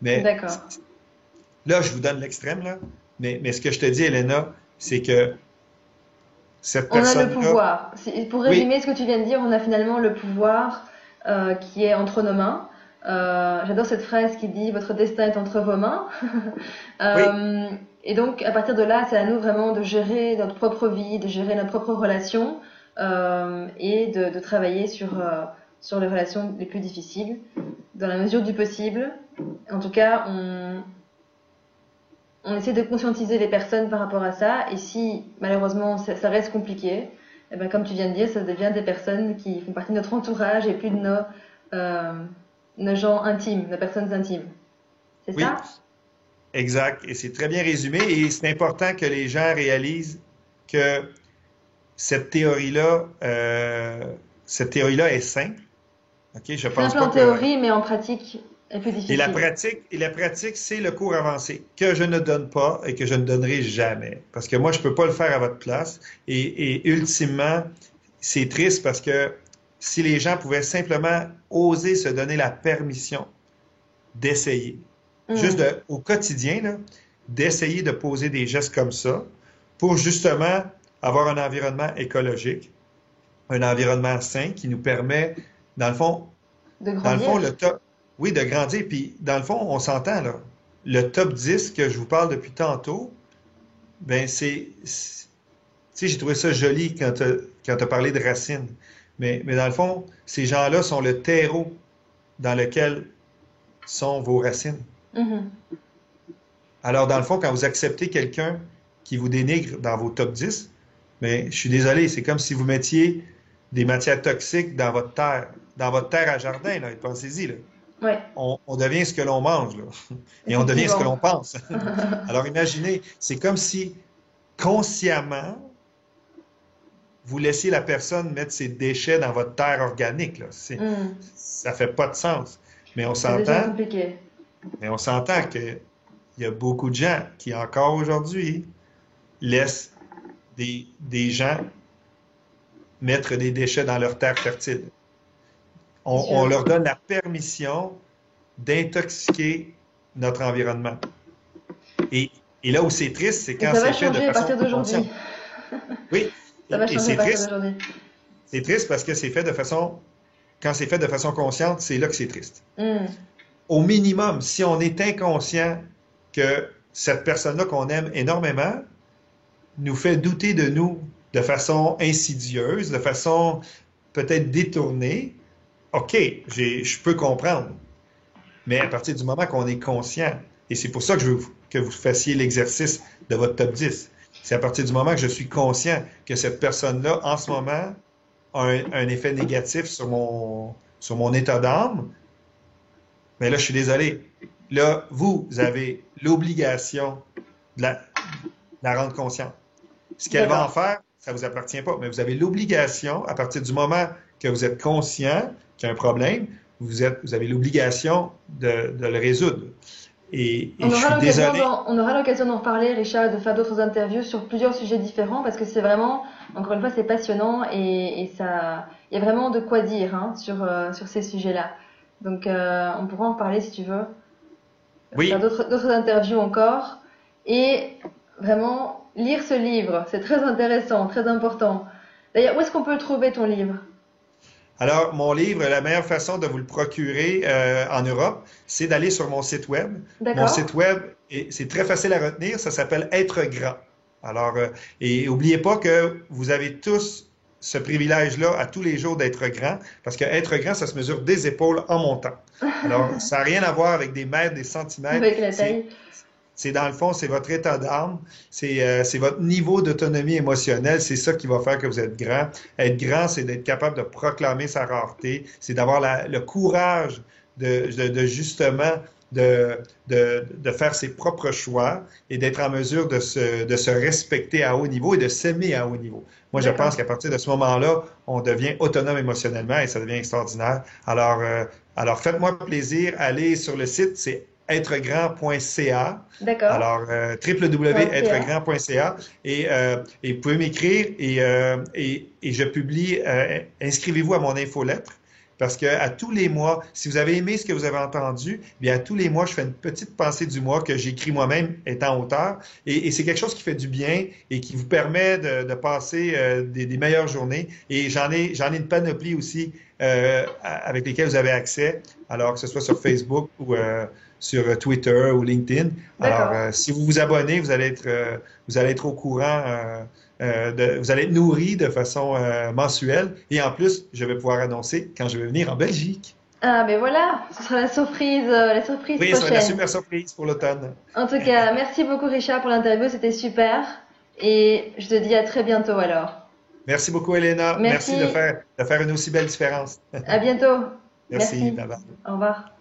B: Mais
A: D'accord.
B: là, je vous donne l'extrême, là. Mais ce que je te dis, Elena, c'est que cette
A: On a le
B: personne-là,
A: pouvoir. Pour
B: oui,
A: résumer ce que tu viens de dire, on a finalement le pouvoir qui est entre nos mains. J'adore cette phrase qui dit votre destin est entre vos mains.
B: oui,
A: Euh, et donc, à partir de là, c'est à nous vraiment de gérer notre propre vie, de gérer notre propre relation et de travailler sur les relations les plus difficiles dans la mesure du possible. En tout cas, on essaie de conscientiser les personnes par rapport à ça. Et si malheureusement ça reste compliqué, eh ben, comme tu viens de dire, ça devient des personnes qui font partie de notre entourage et plus de euh, nos gens intimes, nos personnes intimes. C'est
B: oui,
A: ça?
B: exact. Et c'est très bien résumé. Et c'est important que les gens réalisent que cette théorie-là, cette théorie-là est simple. OK? Je pense
A: Simple
B: pas
A: en
B: que
A: théorie, mais en pratique, est plus difficile.
B: Et la pratique, c'est le cours avancé que je ne donne pas et que je ne donnerai jamais. Parce que moi, je peux pas le faire à votre place. Et ultimement, c'est triste parce que si les gens pouvaient simplement oser se donner la permission d'essayer. Juste
A: Hmm.
B: au quotidien, là, d'essayer de poser des gestes comme ça pour justement avoir un environnement écologique, un environnement sain qui nous permet, dans le fond,
A: De
B: dans le fond,
A: grandir.
B: le top, oui, de grandir. Puis, dans le fond, on s'entend, là. Le top 10 que je vous parle depuis tantôt, ben, tu sais, j'ai trouvé ça joli quand tu as parlé de racines. Mais dans le fond, ces gens-là sont le terreau dans lequel sont vos racines.
A: Mhm.
B: Alors, dans le fond, quand vous acceptez quelqu'un qui vous dénigre dans vos top 10, mais je suis désolé, c'est comme si vous mettiez des matières toxiques dans votre terre à jardin, là, pensez-y, là.
A: Ouais,
B: On devient ce que l'on mange, là, et on devient ce que
A: effectivement.
B: l'on pense. Alors, imaginez, c'est comme si consciemment, vous laissiez la personne mettre ses déchets dans votre terre organique, là.
A: Hmm.
B: Ça fait pas de sens. Mais on
A: Ça devient
B: s'entend,
A: compliqué.
B: mais on s'entend qu'il y a beaucoup de gens qui, encore aujourd'hui, laissent des gens mettre des déchets dans leur terre fertile.
A: C'est
B: On
A: sûr.
B: leur donne la permission d'intoxiquer notre environnement. Et, et là où c'est triste, c'est
A: Et
B: quand
A: ça va
B: c'est fait de
A: changer à
B: façon
A: partir d'aujourd'hui.
B: inconsciente. Oui,
A: Ça va
B: et
A: changer à partir d'aujourd'hui.
B: c'est triste parce que quand c'est fait de façon consciente, c'est là que c'est triste.
A: Hmm.
B: Au minimum, si on est inconscient que cette personne-là qu'on aime énormément nous fait douter de nous de façon insidieuse, de façon peut-être détournée, OK, je peux comprendre. Mais à partir du moment qu'on est conscient, et c'est pour ça que je veux que vous fassiez l'exercice de votre top 10, c'est à partir du moment que je suis conscient que cette personne-là, en ce moment, a un effet négatif sur mon état d'âme, mais là, je suis désolé. Là, vous avez l'obligation de la rendre consciente. Ce qu'elle va en
A: D'accord.
B: faire, ça ne vous appartient pas, mais vous avez l'obligation, à partir du moment que vous êtes conscient qu'il y a un problème, vous avez l'obligation de le résoudre. Et je suis désolé.
A: On aura l'occasion d'en reparler, Richard, de faire d'autres interviews sur plusieurs sujets différents parce que c'est vraiment, encore une fois, c'est passionnant et ça, il y a vraiment de quoi dire hein, sur ces sujets-là. Donc, on pourra en parler si tu veux, faire
B: Oui.
A: d'autres interviews encore et vraiment lire ce livre. C'est très intéressant, très important. D'ailleurs, où est-ce qu'on peut le trouver ton livre?
B: Alors, mon livre, la meilleure façon de vous le procurer en Europe, c'est d'aller sur mon site web. Mon
A: D'accord?
B: site web, c'est très facile à retenir, ça s'appelle Être grand. Alors, et n'oubliez pas que vous avez tous ce privilège-là à tous les jours d'être grand, parce que être grand, ça se mesure des épaules en montant. Alors, ça n'a rien à voir avec des mètres, des centimètres.
A: Avec la taille.
B: C'est dans le fond, c'est votre état d'âme, c'est votre niveau d'autonomie émotionnelle, c'est ça qui va faire que vous êtes grand. Être grand, c'est d'être capable de proclamer sa rareté, c'est d'avoir le courage justement de faire ses propres choix et d'être en mesure de se respecter à haut niveau et de s'aimer à haut niveau. Moi, je pense
A: D'accord.
B: qu'à partir de ce moment-là, on devient autonome émotionnellement et ça devient extraordinaire. Alors faites-moi plaisir, allez sur le site, c'est êtregrand.ca.
A: D'accord.
B: Alors,
A: .ca.
B: www.êtregrand.ca et vous pouvez m'écrire et je publie, inscrivez-vous à mon infolettre parce que à tous les mois, si vous avez aimé ce que vous avez entendu, bien à tous les mois, je fais une petite pensée du mois que j'écris moi-même étant auteur et c'est quelque chose qui fait du bien et qui vous permet de passer des meilleures journées et j'en ai une panoplie aussi avec lesquelles vous avez accès, alors que ce soit sur Facebook ou sur Twitter ou LinkedIn. Alors,
A: D'accord.
B: si vous vous abonnez, vous allez être au courant, vous allez être nourri de façon mensuelle. Et en plus, je vais pouvoir annoncer quand je vais venir en Belgique.
A: Ah, mais voilà, ce sera la surprise
B: Oui, ça va être la
A: prochaine.
B: super surprise pour l'automne.
A: En tout cas, merci beaucoup Richard pour l'interview, c'était super. Et je te dis à très bientôt alors.
B: Merci beaucoup, Elena. Merci
A: Merci,
B: de faire une aussi belle différence.
A: à bientôt.
B: Merci.
A: Merci,
B: Bye bye.
A: au revoir.